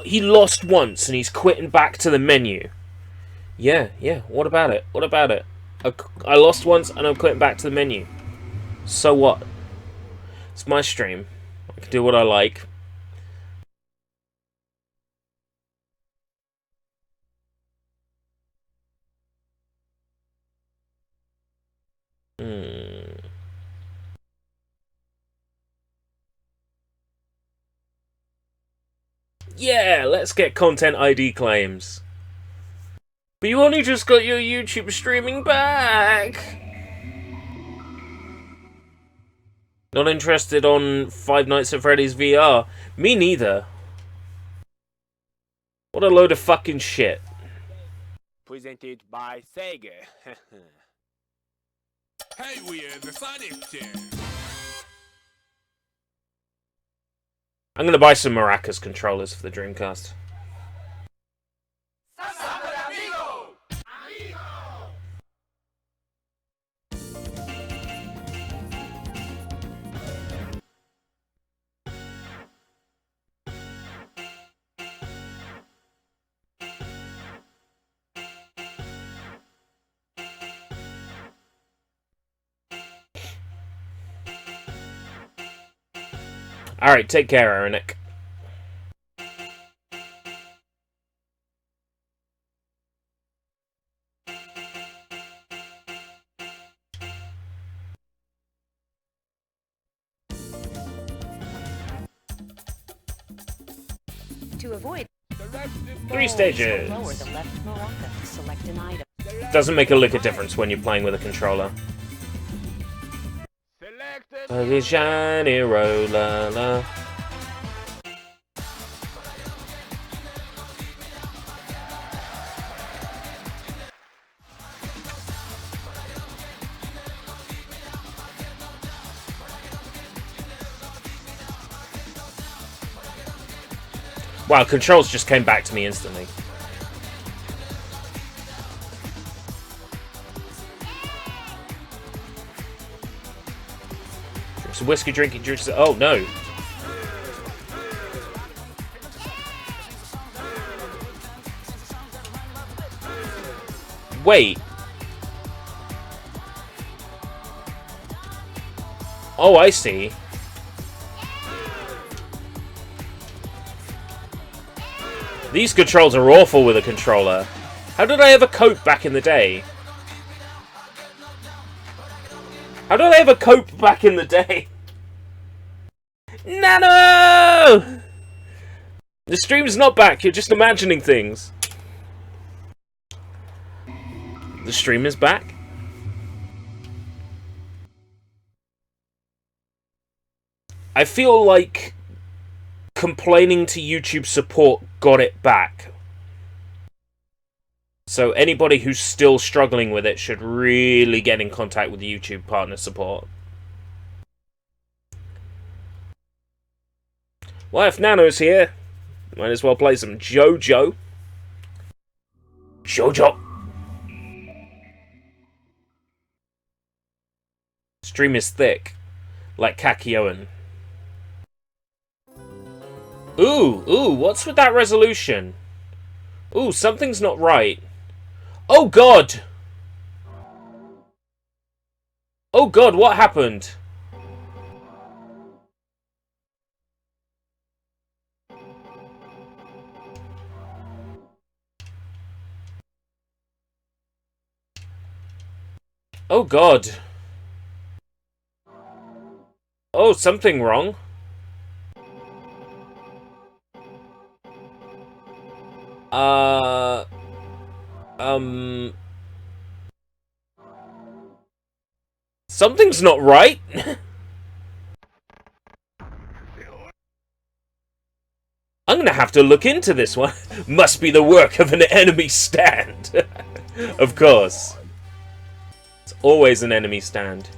Speaker 3: He lost once and he's quitting back to the menu. Yeah, what about it? What about it? I lost once and I'm quitting back to the menu. So what? It's my stream. I can do what I like. Yeah, let's get content ID claims. But you only just got your YouTube streaming back! Not interested on Five Nights at Freddy's VR? Me neither. What a load of fucking shit.
Speaker 6: Presented by Sega.
Speaker 5: Hey, we are the Sonic Team.
Speaker 3: I'm gonna buy some Maracas controllers for the Dreamcast. Alright, take care, Aronic.
Speaker 7: To avoid
Speaker 3: 3 stages.
Speaker 7: lower the left maraca to select an item.
Speaker 3: Doesn't make a lick of difference when you're playing with a controller.
Speaker 6: Selected.
Speaker 3: Shiny roller. Wow, controls just came back to me instantly. Drink some whiskey, drink some... Oh, no. Wait. Oh, I see. These controls are awful with a controller. How did I ever cope back in the day? How did I ever cope back in the day? Nano! The stream's not back, you're just imagining things. The stream is back. I feel like complaining to YouTube support got it back. So anybody who's still struggling with it should really get in contact with the YouTube partner support. Well, if Nano's here, might as well play some JoJo. JoJo! Stream is thick, like Kakyoin. Ooh, what's with that resolution? Ooh, something's not right. Oh god! Oh god, what happened? Oh god. Oh, something wrong. Something's not right. I'm gonna have to look into this one. Must be the work of an enemy stand. Of course. It's always an enemy stand.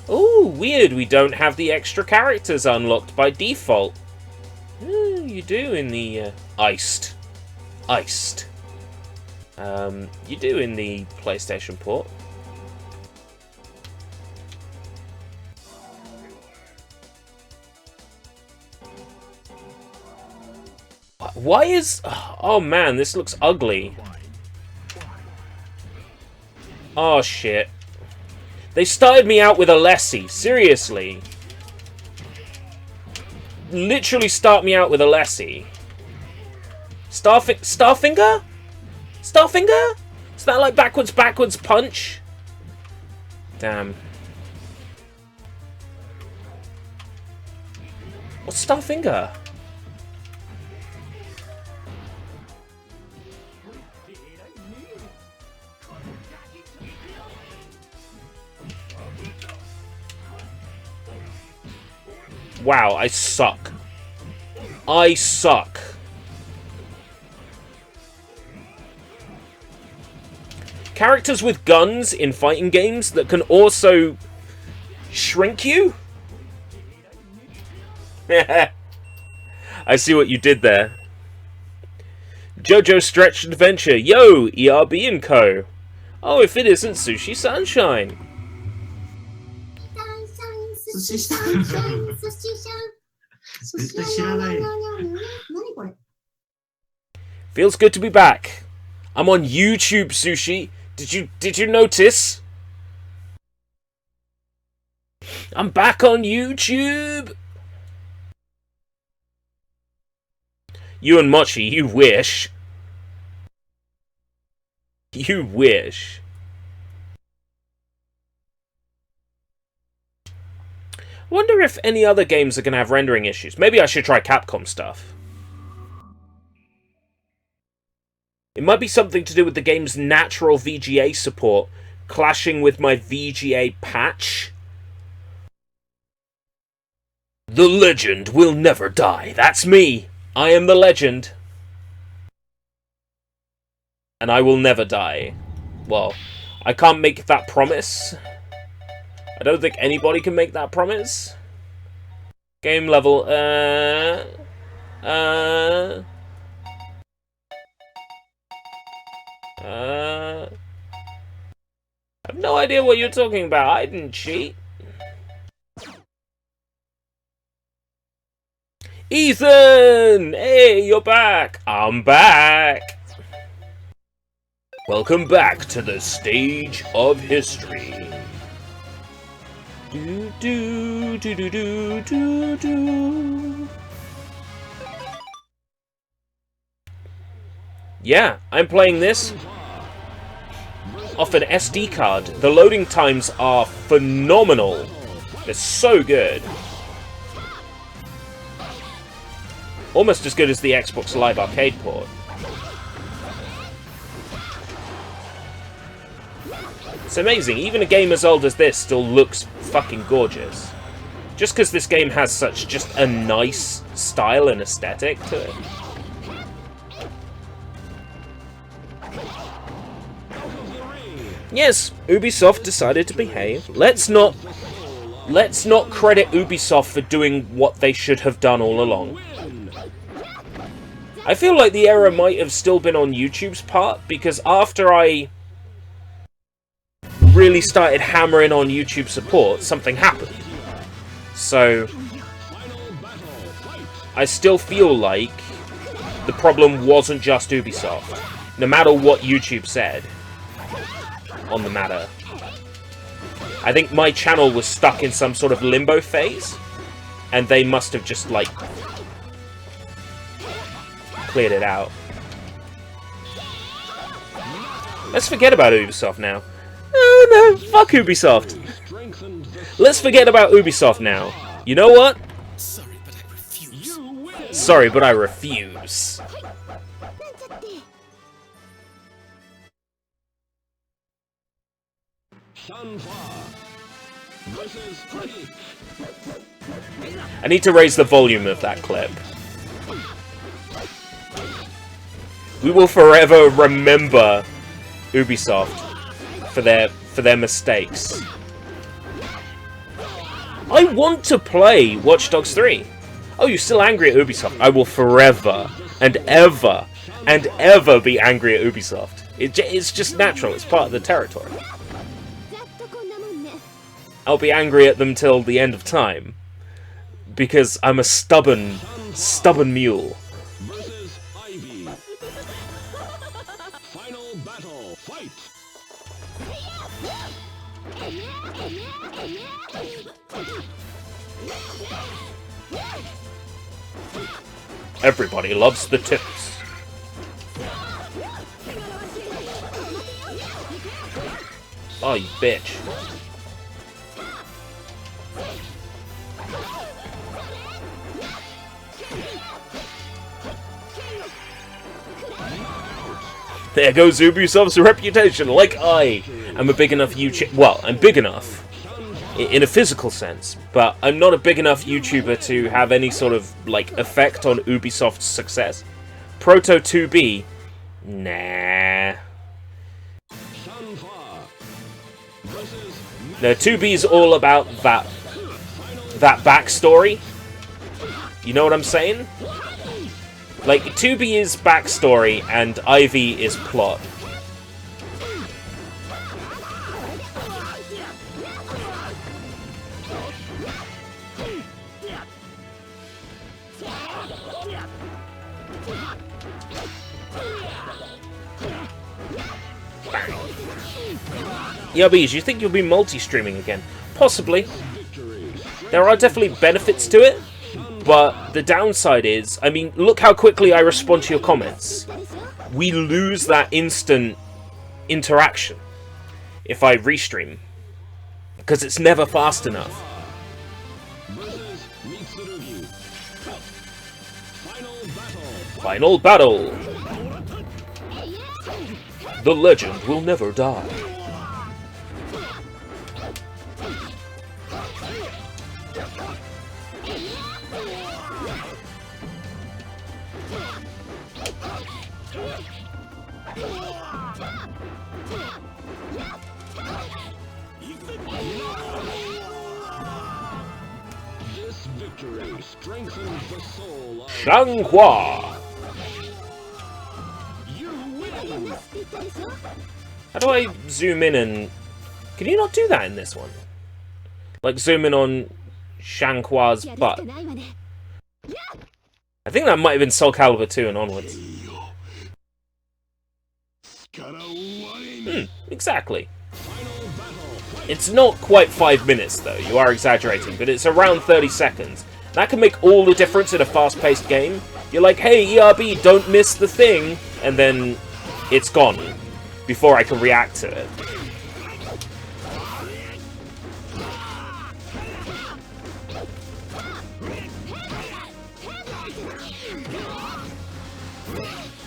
Speaker 3: Oh, weird. We don't have the extra characters unlocked by default. You do in the Iced. You do in the PlayStation port. Why is... Oh man, this looks ugly. Oh shit. They started me out with a Lessie. Seriously. Literally start me out with a Lessie. Starfinger? Starfinger? Is that like backwards punch? Damn. What's Starfinger? Wow, I suck. I suck. Characters with guns in fighting games that can also shrink you? I see what you did there. JoJo Stretched Adventure. Yo, ERB and Co. Oh, if it isn't Sushi Sunshine. Feels good to be back. I'm on YouTube, Sushi. Did you notice? I'm back on YouTube. You and Mochi, you wish. You wish. Wonder if any other games are going to have rendering issues. Maybe I should try Capcom stuff. It might be something to do with the game's natural VGA support clashing with my VGA patch. The legend will never die. That's me. I am the legend. And I will never die. Well, I can't make that promise. I don't think anybody can make that promise. Game level, I have no idea what you're talking about. I didn't cheat. Ethan! Hey, you're back! I'm back! Welcome back to the stage of history. Do do do do do do do. Yeah, I'm playing this off an SD card. The loading times are phenomenal. They're so good. Almost as good as the Xbox Live Arcade port. It's amazing. Even a game as old as this still looks fucking gorgeous. Just because this game has such just a nice style and aesthetic to it. Yes, Ubisoft decided to behave. Let's not credit Ubisoft for doing what they should have done all along. I feel like the error might have still been on YouTube's part, because after I really started hammering on YouTube support, something happened. So I still feel like the problem wasn't just Ubisoft, no matter what YouTube said on the matter. I think my channel was stuck in some sort of limbo phase, and they must have just, like, cleared it out. Let's forget about Ubisoft now. Oh no, fuck Ubisoft. Let's forget about Ubisoft now. You know what?
Speaker 2: Sorry, but I refuse.
Speaker 3: Sorry, but I refuse. I need to raise the volume of that clip. We will forever remember Ubisoft for their mistakes. I want to play Watch Dogs 3. Oh, you're still angry at Ubisoft? I will forever and ever be angry at Ubisoft. It's just natural. It's part of the territory. I'll be angry at them till the end of time. Because I'm a stubborn mule.
Speaker 1: Final battle, fight!
Speaker 3: Everybody loves the tips. Oh, you bitch. There goes Ubisoft's reputation. Like, I am a big enough YouTube... Well, I'm big enough in a physical sense, but I'm not a big enough YouTuber to have any sort of, like, effect on Ubisoft's success. Proto 2B? Nah. No, 2B is all about that backstory. You know what I'm saying? Like, 2B is backstory, and Ivy is plot. ERBs, you think you'll be multi-streaming again? Possibly. There are definitely benefits to it. But the downside is, I mean, look how quickly I respond to your comments. We lose that instant interaction if I restream. Because it's never fast enough. Final battle! The legend will never die. Shanghua! How do I zoom in and... Can you not do that in this one? Like zoom in on Shanghua's butt. I think that might have been Soul Calibur 2 and onwards. Exactly. It's not quite 5 minutes though, you are exaggerating, but it's around 30 seconds. That can make all the difference in a fast-paced game. You're like, hey, ERB, don't miss the thing, and then it's gone before I can react to it.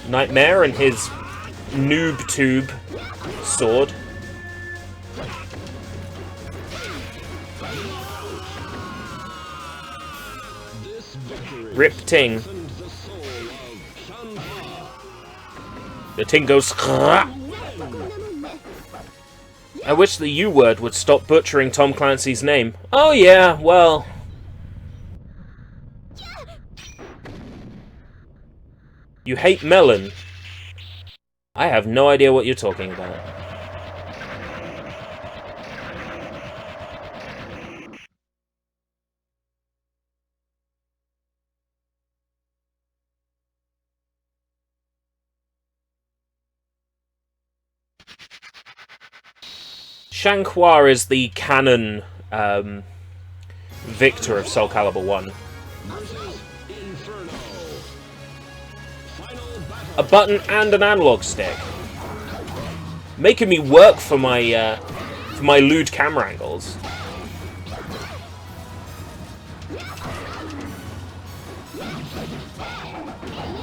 Speaker 3: Nightmare and his noob tube sword. Rip Ting. The Ting goes. I wish the U word would stop butchering Tom Clancy's name. Oh yeah, well. You hate melon. I have no idea what you're talking about. Shanghua is the canon victor of Soul Calibur 1. A button and an analog stick. Making me work for my lewd camera angles.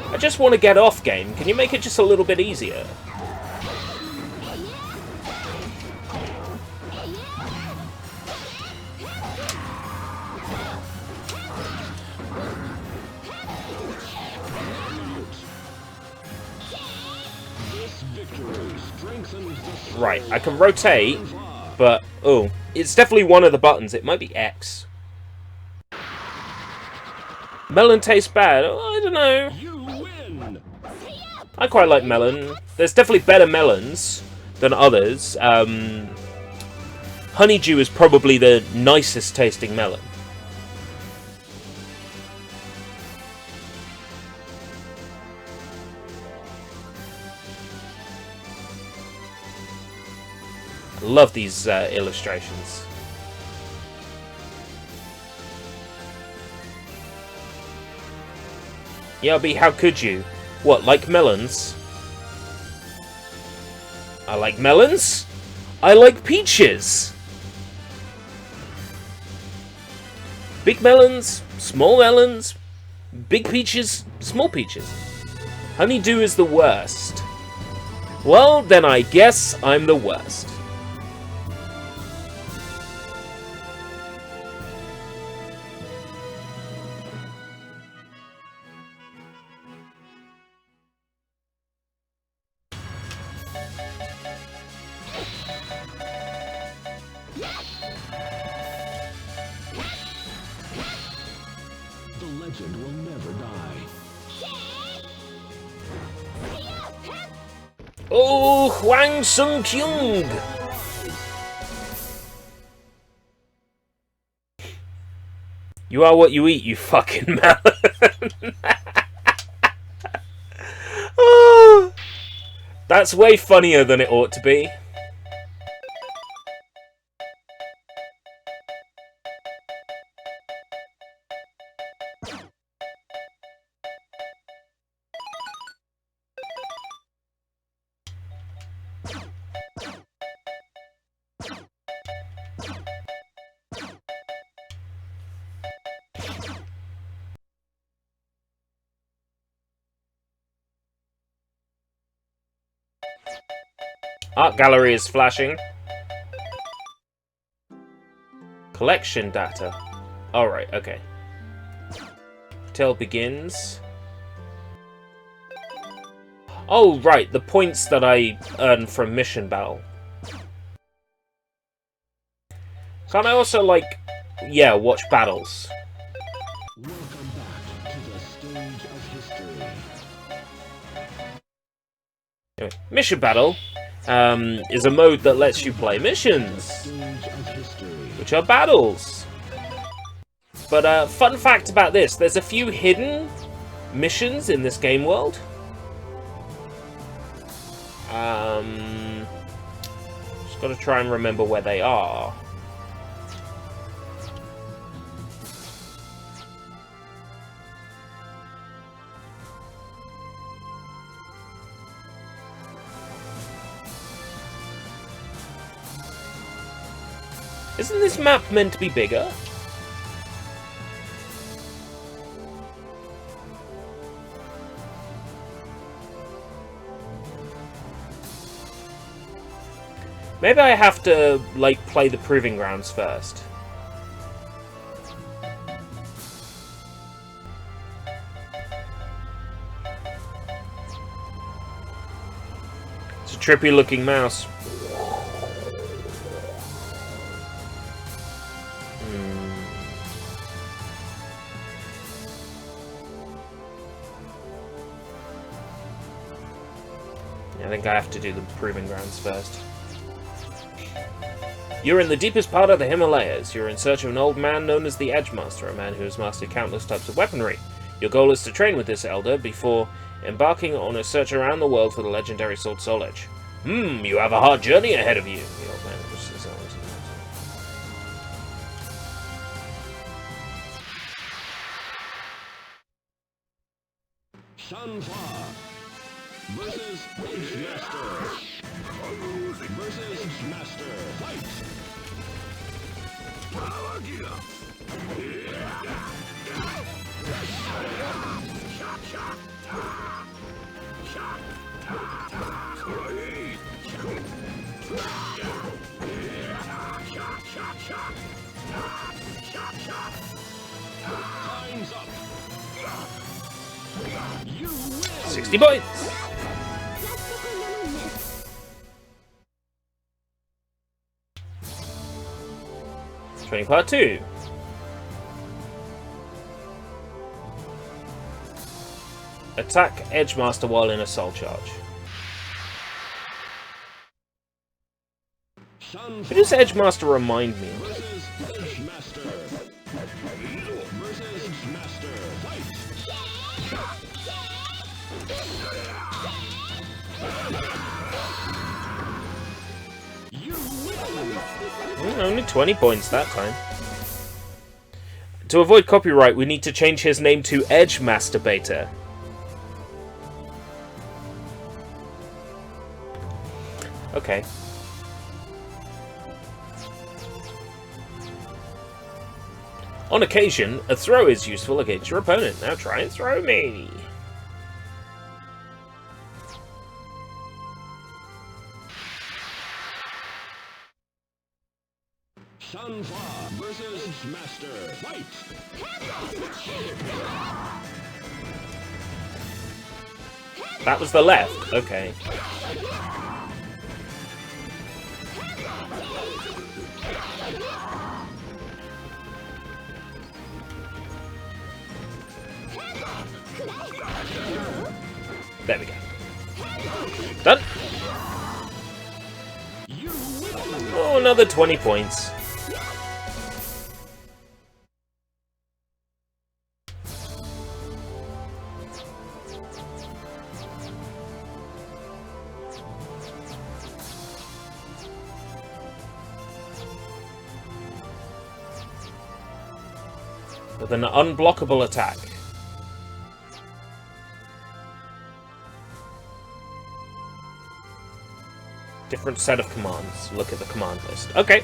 Speaker 3: I just want to get off, game. Can you make it just a little bit easier? Right, I can rotate, but, oh, it's definitely one of the buttons. It might be X. Melon tastes bad. Oh, I don't know. I quite like melon. There's definitely better melons than others. Honeydew is probably the nicest tasting melon. I love these illustrations. Yeah, but how could you? What, like melons? I like melons? I like peaches! Big melons, small melons, big peaches, small peaches. Honeydew is the worst. Well, then I guess I'm the worst.
Speaker 1: The legend will never die.
Speaker 3: Oh, Hwang Sung Kyung! You are what you eat, you fucking melon. Oh, that's way funnier than it ought to be. Art gallery is flashing. Collection data. Alright, okay. Tale begins. Oh, right, the points that I earn from mission battle. Can't I also, like, yeah, watch battles?
Speaker 1: Welcome back to the stage of history.
Speaker 3: Anyway, mission battle is a mode that lets you play missions,
Speaker 1: Stage of history.
Speaker 3: which are battles. But fun fact about this, there's a few hidden missions in this game world. Just gotta try and remember where they are. Isn't this map meant to be bigger? Maybe I have to, like, play the Proving Grounds first. It's a trippy looking mouse. I think I have to do the Proving Grounds first. You're in the deepest part of the Himalayas. You're in search of an old man known as the Edgemaster, a man who has mastered countless types of weaponry. Your goal is to train with this elder before embarking on a search around the world for the legendary sword Soul Edge. You have a hard journey ahead of you. The old man
Speaker 1: Shanfa versus Edgemaster. Versus Edgemaster. Fight! Time's up. You win.
Speaker 3: 60 points. Training part 2. Attack Edgemaster while in a soul charge. Who does Edgemaster remind me of?
Speaker 1: Versus Edgemaster. Versus Edgemaster. Fight. You win.
Speaker 3: Only 20 points that time. To avoid copyright, we need to change his name to Edge Masturbator. Okay. On occasion, a throw is useful against your opponent. Now try and throw me.
Speaker 1: Sunflower versus Master. Fight.
Speaker 3: That was the left. Okay. There we go. Done. Oh, another 20 points. With an unblockable attack. Different set of commands. Look at the command list. Okay.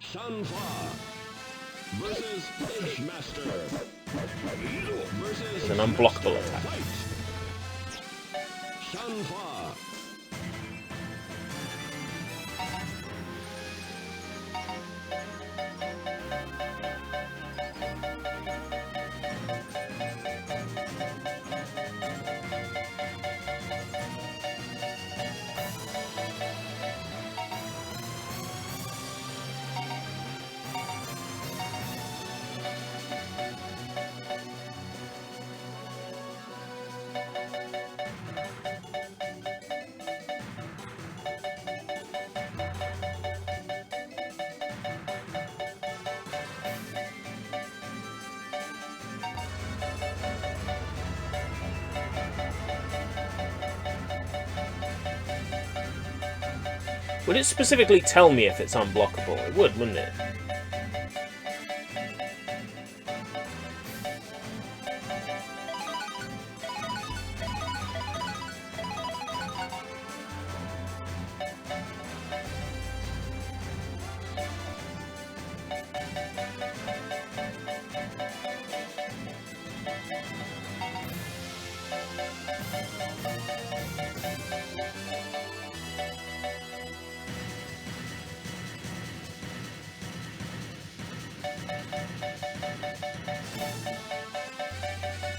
Speaker 1: Sunflower versus Edgemaster. Versus
Speaker 3: With an unblockable attack.
Speaker 1: Fight. Sunflower.
Speaker 3: Would it specifically tell me if it's unblockable? It would, wouldn't it?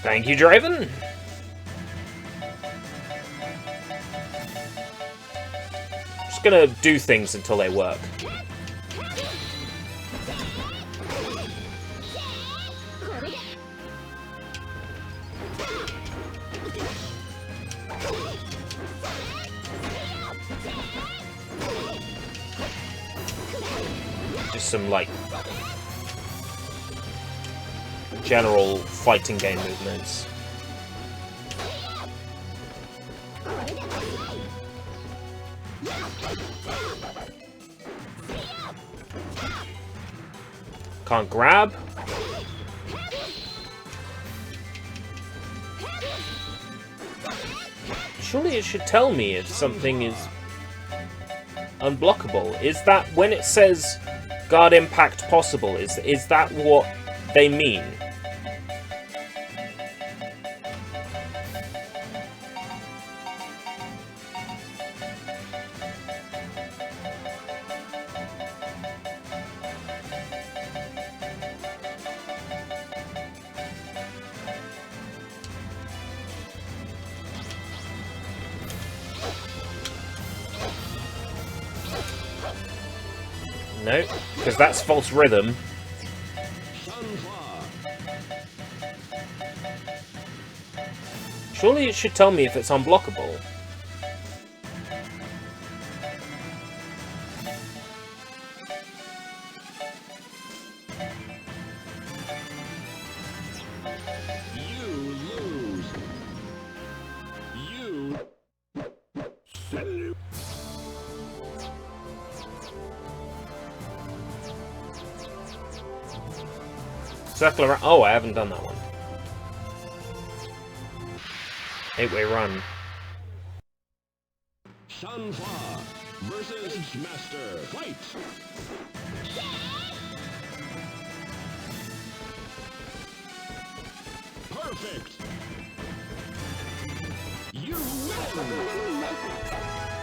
Speaker 3: Thank you, Draven. Just gonna do things until they work. Just some, like, general fighting game movements. Can't grab. Surely it should tell me if something is unblockable. Is that when it says guard impact possible? Is that what they mean? No, because that's false rhythm.
Speaker 1: Sunflower.
Speaker 3: Surely it should tell me if it's unblockable.
Speaker 1: You lose. You salute.
Speaker 3: Circle around. Oh, I haven't done that one. 8-way run.
Speaker 1: Sunflower versus Master. Fight! Perfect! You win!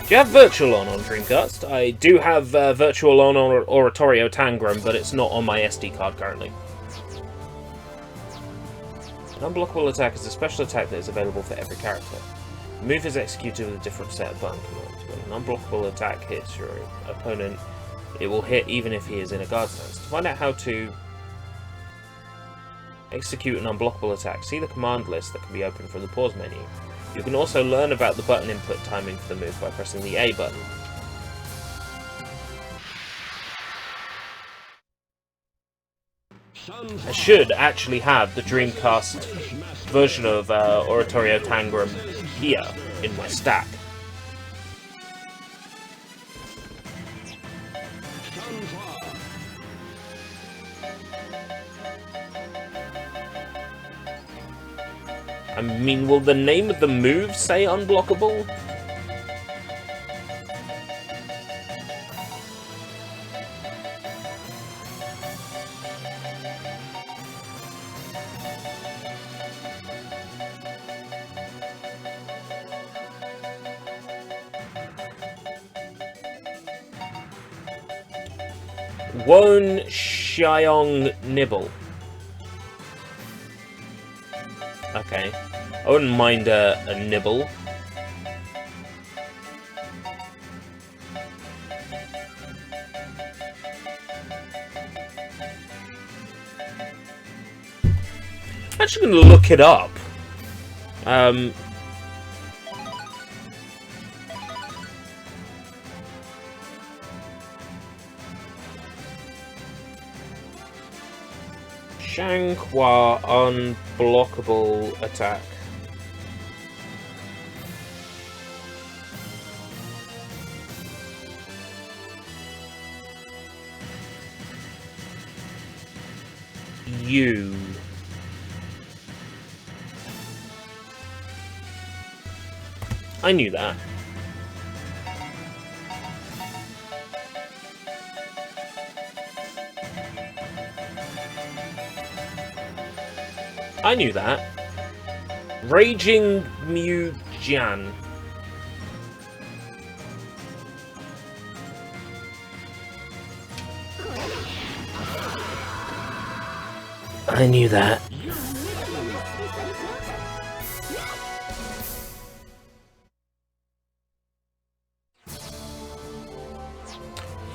Speaker 3: Do you have Virtual on Dreamcast? I do have Virtual on Oratorio Tangram, but it's not on my SD card currently. An unblockable attack is a special attack that is available for every character. The move is executed with a different set of button commands. When an unblockable attack hits your opponent, it will hit even if he is in a guard stance. To find out how to execute an unblockable attack, see the command list that can be opened from the pause menu. You can also learn about the button input timing for the move by pressing the A button. I should actually have the Dreamcast version of Oratorio Tangram here in my stack. I mean, will the name of the move say unblockable? Won Xiong Nibble. Okay. I wouldn't mind a nibble. I'm actually going to look it up. Shanghua unblockable attack. You. I knew that. I knew that. Raging Mujan. I knew that.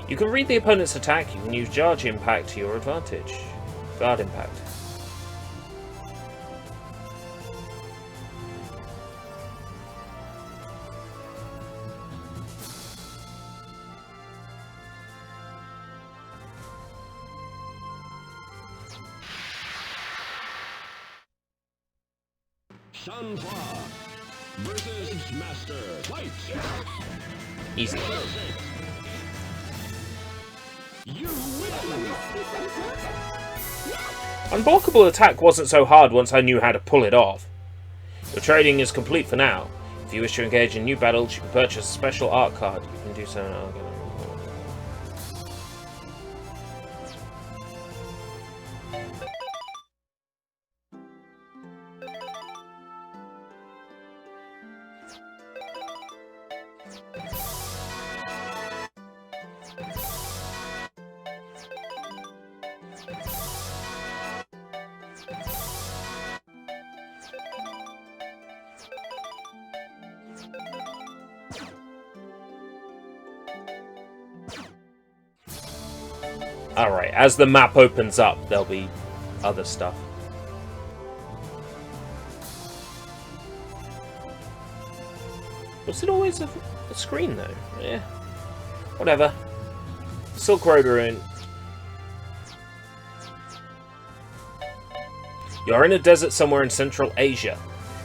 Speaker 3: You can read the opponent's attack. You can use charge impact to your advantage. Guard impact.
Speaker 1: Sunflower versus Master. Fight!
Speaker 3: Easy.
Speaker 1: You win!
Speaker 3: Unblockable attack wasn't so hard once I knew how to pull it off. Your trading is complete for now. If you wish to engage in new battles, you can purchase a special art card. You can do so now. Alright, as the map opens up, there'll be other stuff. Was it always a screen, though? Yeah. Whatever. Silk Road ruin. You're in a desert somewhere in Central Asia.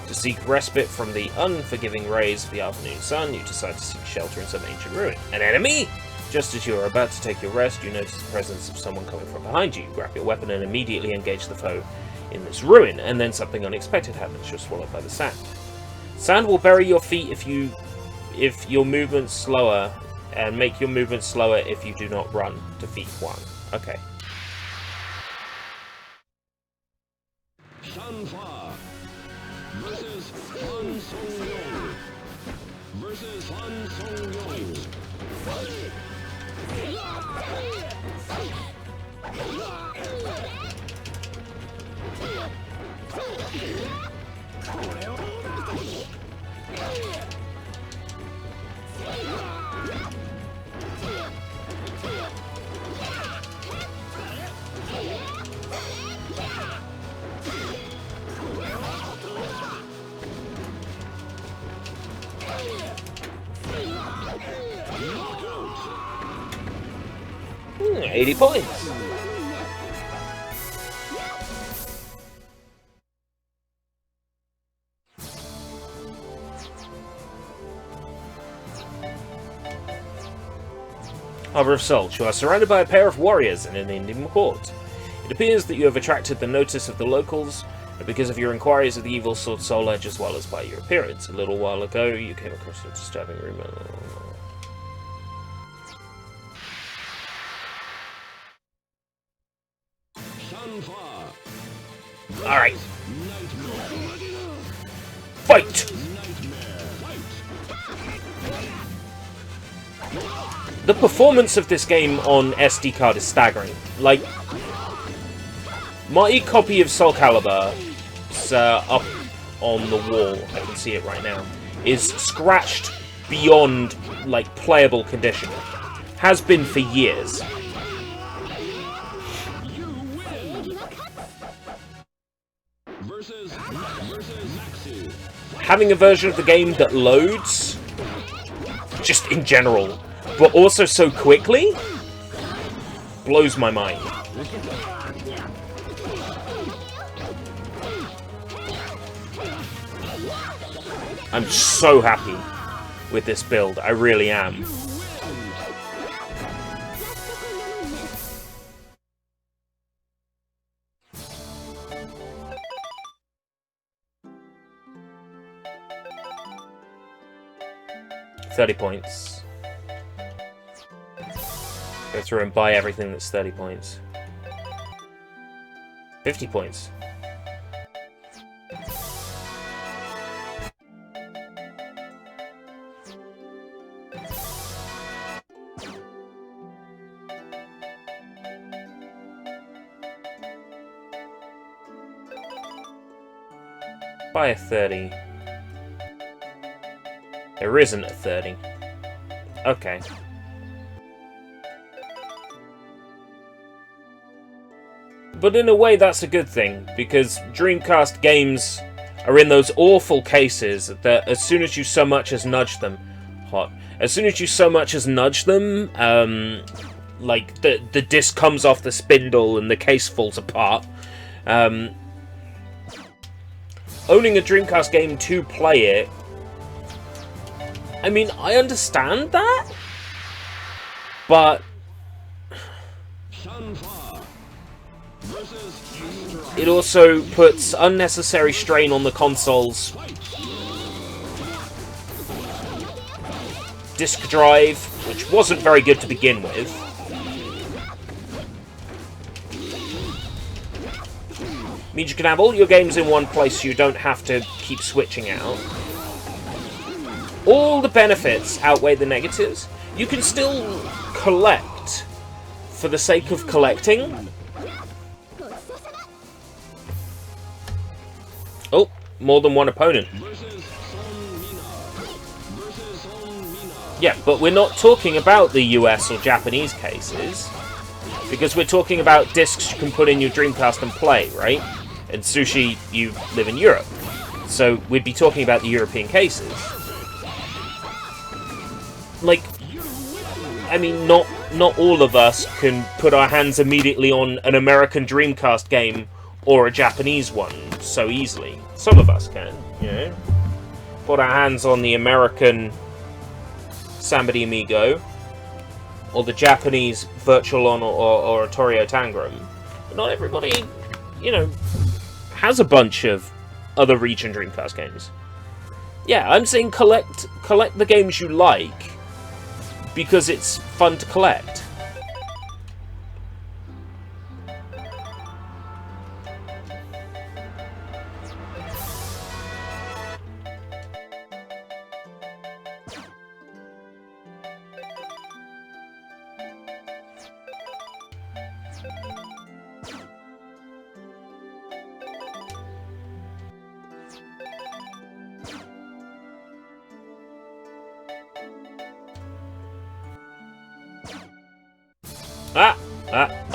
Speaker 3: To seek respite from the unforgiving rays of the afternoon sun, you decide to seek shelter in some ancient ruin. An enemy? Just as you are about to take your rest, you notice the presence of someone coming from behind you. You grab your weapon and immediately engage the foe in this ruin, and then something unexpected happens. You're swallowed by the sand. Sand will bury your feet if your movement's slower, and make your movement slower if you do not run. Defeat 1. Okay.
Speaker 1: Shanfa versus Han Song-yong versus Han Song-yong.
Speaker 3: Hmm, 80 points. Harbour of Salt. You are surrounded by a pair of warriors in an Indian port. It appears that you have attracted the notice of the locals because of your inquiries of the evil Sword Soul Edge as well as by your appearance. A little while ago, you came across a disturbing rumor. Alright. Fight! The performance of this game on SD card is staggering. Like, my copy of Soul Calibur is up on the wall, I can see it right now, is scratched beyond, like, playable condition. Has been for years. Having a version of the game that loads, just in general, but also so quickly, blows my mind. I'm so happy with this build, I really am. $30 points. Go through and buy everything that's 30 points. 50 points. Buy a 30. There isn't a 30. Okay. But in a way, that's a good thing, because Dreamcast games are in those awful cases that as soon as you so much as nudge them, as soon as you so much as nudge them, like, the disc comes off the spindle and the case falls apart. Owning a Dreamcast game to play it, I mean, I understand that, but it also puts unnecessary strain on the console's disk drive, which wasn't very good to begin with. Means you can have all your games in one place so you don't have to keep switching out. All the benefits outweigh the negatives. You can still collect for the sake of collecting. Oh, more than one opponent. Yeah, but we're not talking about the US or Japanese cases. Because we're talking about discs you can put in your Dreamcast and play, right? And Sushi, you live in Europe. So we'd be talking about the European cases. Like, I mean, not all of us can put our hands immediately on an American Dreamcast game or a Japanese one so easily. Some of us can, you know. Put our hands on the American Samba de Amigo or the Japanese Virtual-On or Oratorio Tangram. But not everybody, you know, has a bunch of other region Dreamcast games. Yeah, I'm saying collect the games you like because it's fun to collect.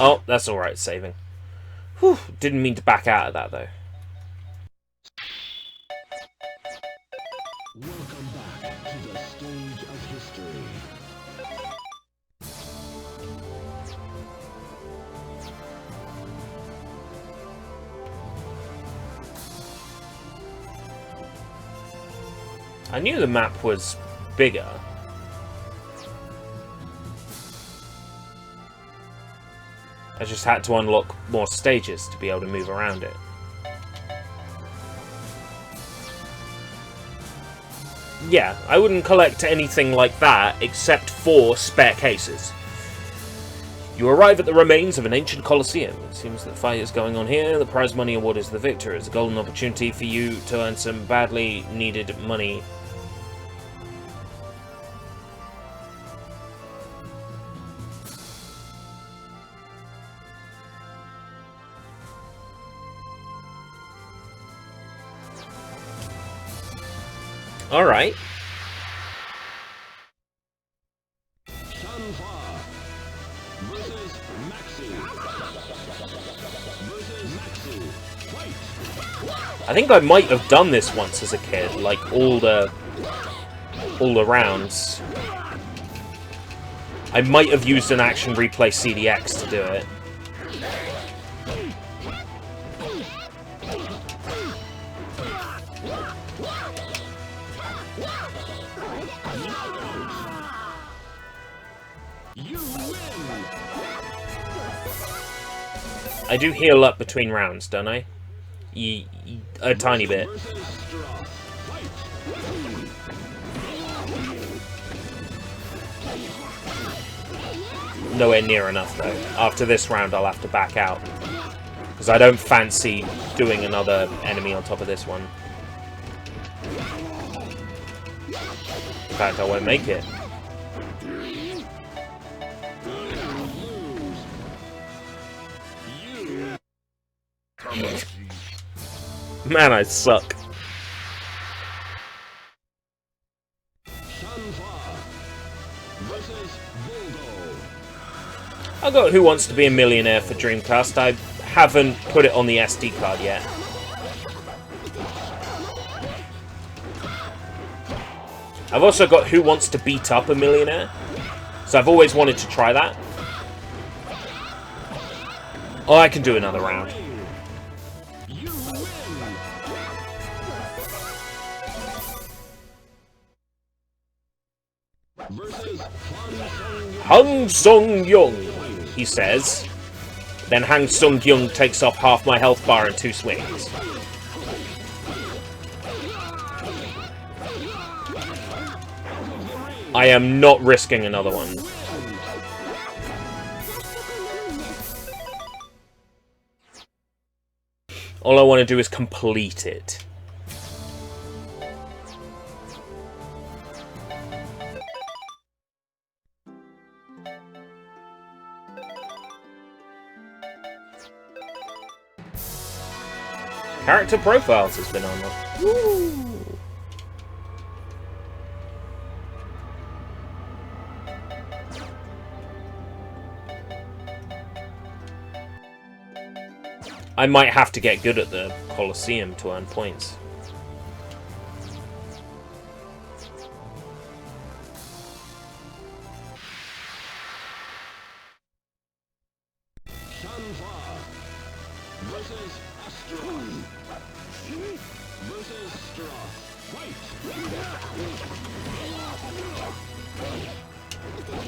Speaker 3: Oh, that's alright, saving. Whew, didn't mean to back out of that, though.
Speaker 1: Welcome back to the stage of history.
Speaker 3: I knew the map was bigger. I just had to unlock more stages to be able to move around it. Yeah, I wouldn't collect anything like that except for spare cases. You arrive at the remains of an ancient Colosseum. It seems that fight is going on here. The prize money award is the victor. It's a golden opportunity for you to earn some badly needed money. Alright.
Speaker 1: Shanfa versus Maxi. Fight.
Speaker 3: I think I might have done this once as a kid, like all the rounds. I might have used an Action Replay CDX to do it. I do heal up between rounds, don't I? A tiny bit. Nowhere near enough, though. After this round, I'll have to back out. Because I don't fancy doing another enemy on top of this one. In fact, I won't make it. Man, I suck. I got Who Wants to Be a Millionaire for Dreamcast. I haven't put it on the SD card yet. I've also got Who Wants to Beat Up a Millionaire. So I've always wanted to try that. Oh, I can do another round. Hang Sung Young, he says. Then Hang Sung Young takes off half my health bar in 2 swings. I am not risking another one. All I want to do is complete it. Character profiles has been unlocked. Woo! I might have to get good at the Colosseum to earn points.
Speaker 1: Sunflower versus Astro versus Straw. Fight!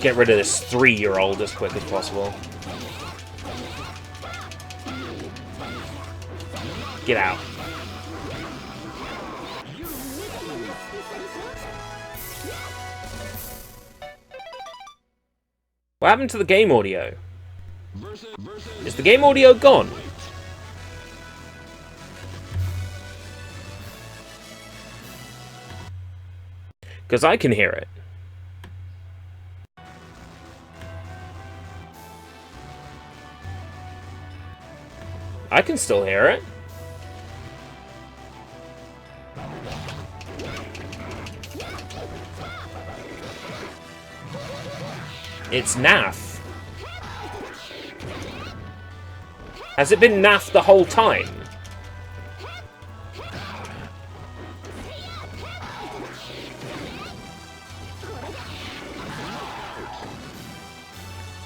Speaker 3: Get rid of this 3-year-old as quick as possible. Get out. What happened to the game audio? Is the game audio gone? Because I can hear it. I can still hear it. It's naff. Has it been naff the whole time?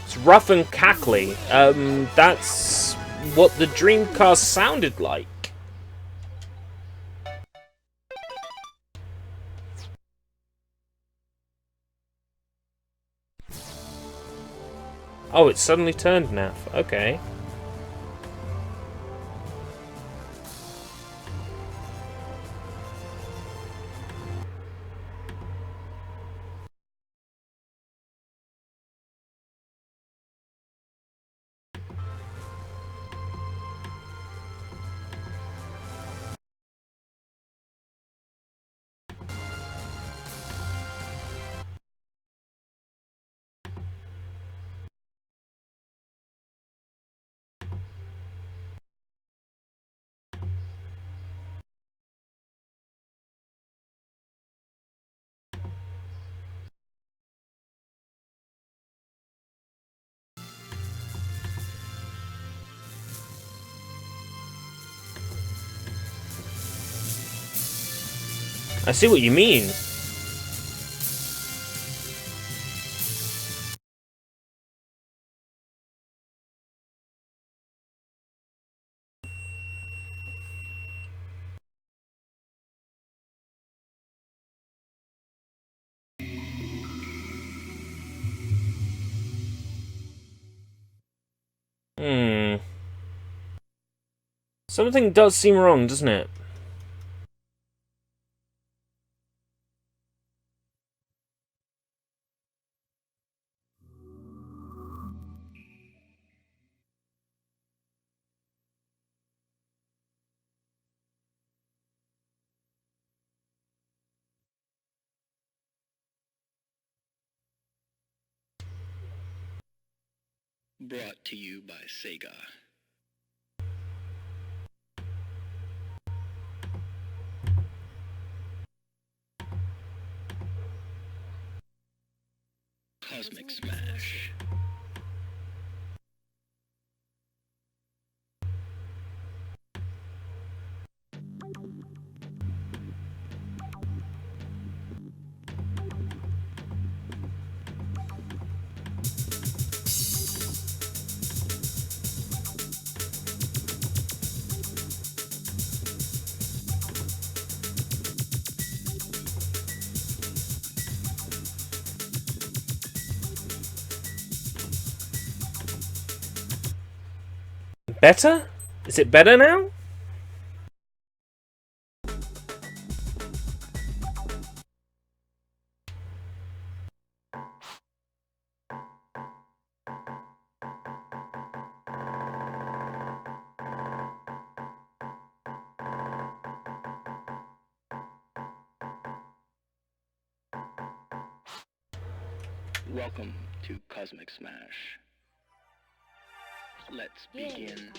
Speaker 3: It's rough and cackly. That's what the Dreamcast sounded like. Oh, it suddenly turned naff. Okay. I see what you mean. Something does seem wrong, doesn't it?
Speaker 8: Brought to you by Sega. Cosmic Smash.
Speaker 3: Better? Is it better now?
Speaker 8: Welcome to Cosmic Smash. Let's begin.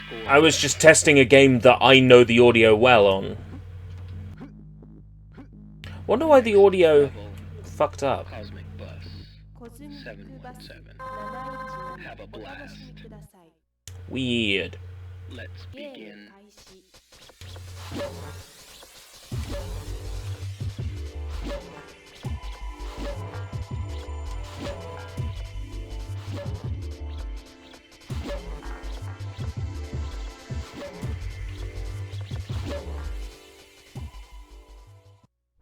Speaker 8: score
Speaker 3: I was just testing a game that I know the audio well on. Wonder why the audio
Speaker 8: level
Speaker 3: fucked up.
Speaker 8: Cosmic Bus 717. Have a blast.
Speaker 3: Weird.
Speaker 8: Let's begin.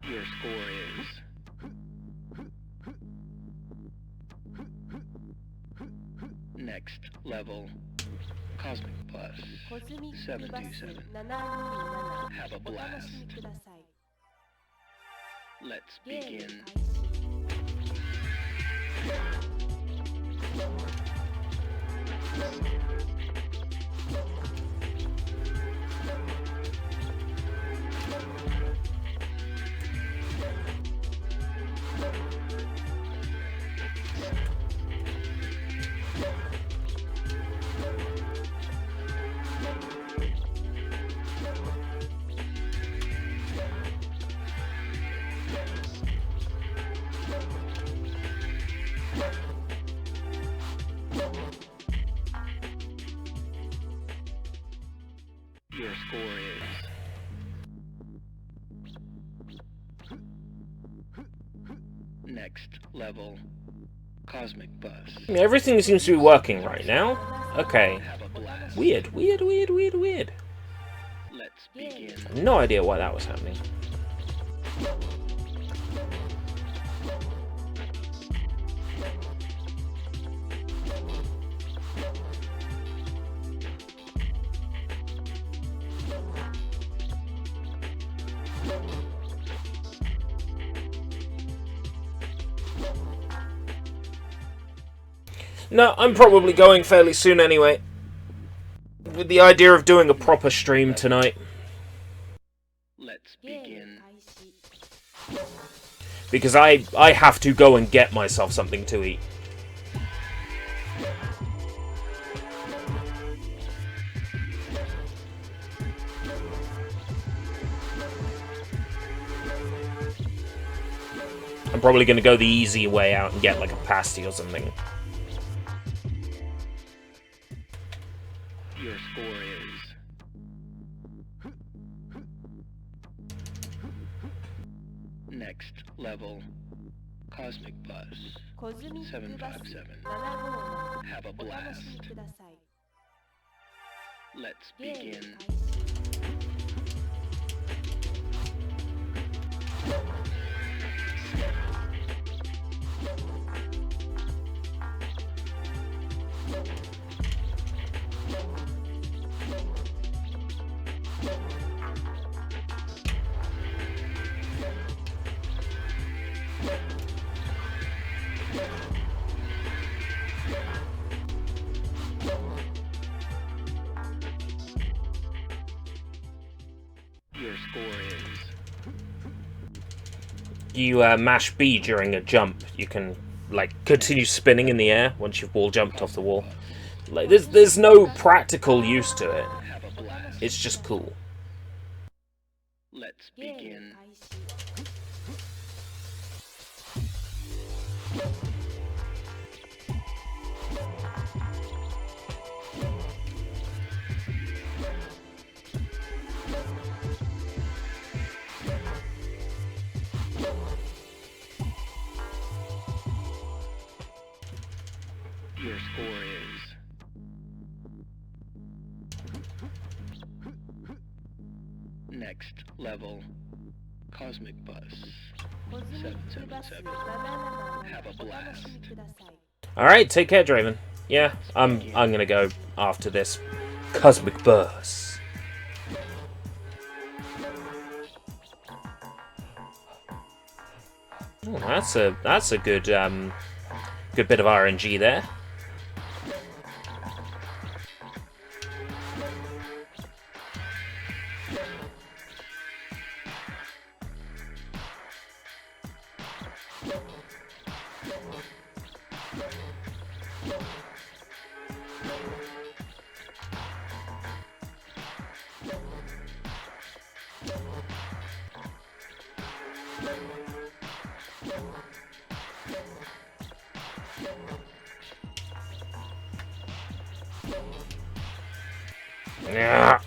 Speaker 8: Your score is next level Cosmic Bus 727. Have a blast. Let's begin. Your score is next level Cosmic Bus.
Speaker 3: I mean, everything seems to be working right now. Okay.
Speaker 8: Have a blast.
Speaker 3: Weird.
Speaker 8: Let's begin.
Speaker 3: I have no idea why that was happening. No, I'm probably going fairly soon anyway. With the idea of doing a proper stream tonight.
Speaker 8: Let's begin.
Speaker 3: Because I have to go and get myself something to eat. I'm probably going to go the easy way out and get like a pasty or something.
Speaker 8: Your score is next level Cosmic Bus 757. Have a blast. Let's begin. Your score is
Speaker 3: You mash B during a jump. You can like continue spinning in the air once you've wall jumped off the wall. Like there's no practical use to it.
Speaker 8: have a blast.
Speaker 3: It's just cool.
Speaker 8: Let's begin. Your score is next level Cosmic Bus 777. Have a blast.
Speaker 3: Alright, take care, Draven. Yeah, I'm gonna go after this Cosmic Bus. Oh, that's a good good bit of RNG there. Yeah.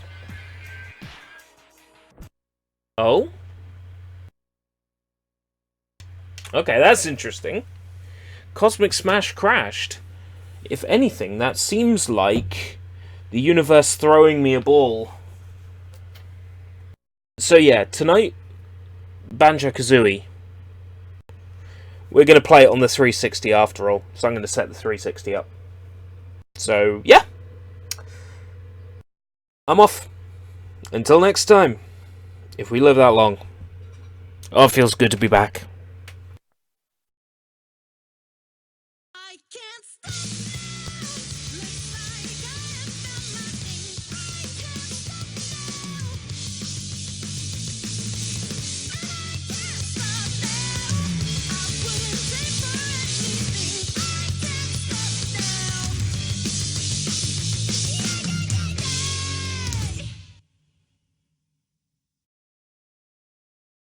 Speaker 3: Oh? Okay, that's interesting. Cosmic Smash crashed. If anything, that seems like the universe throwing me a ball. So yeah, tonight, Banjo-Kazooie. We're going to play it on the 360 after all, so I'm going to set the 360 up. So, yeah. I'm off. Until next time. If we live that long. Oh, it feels good to be back.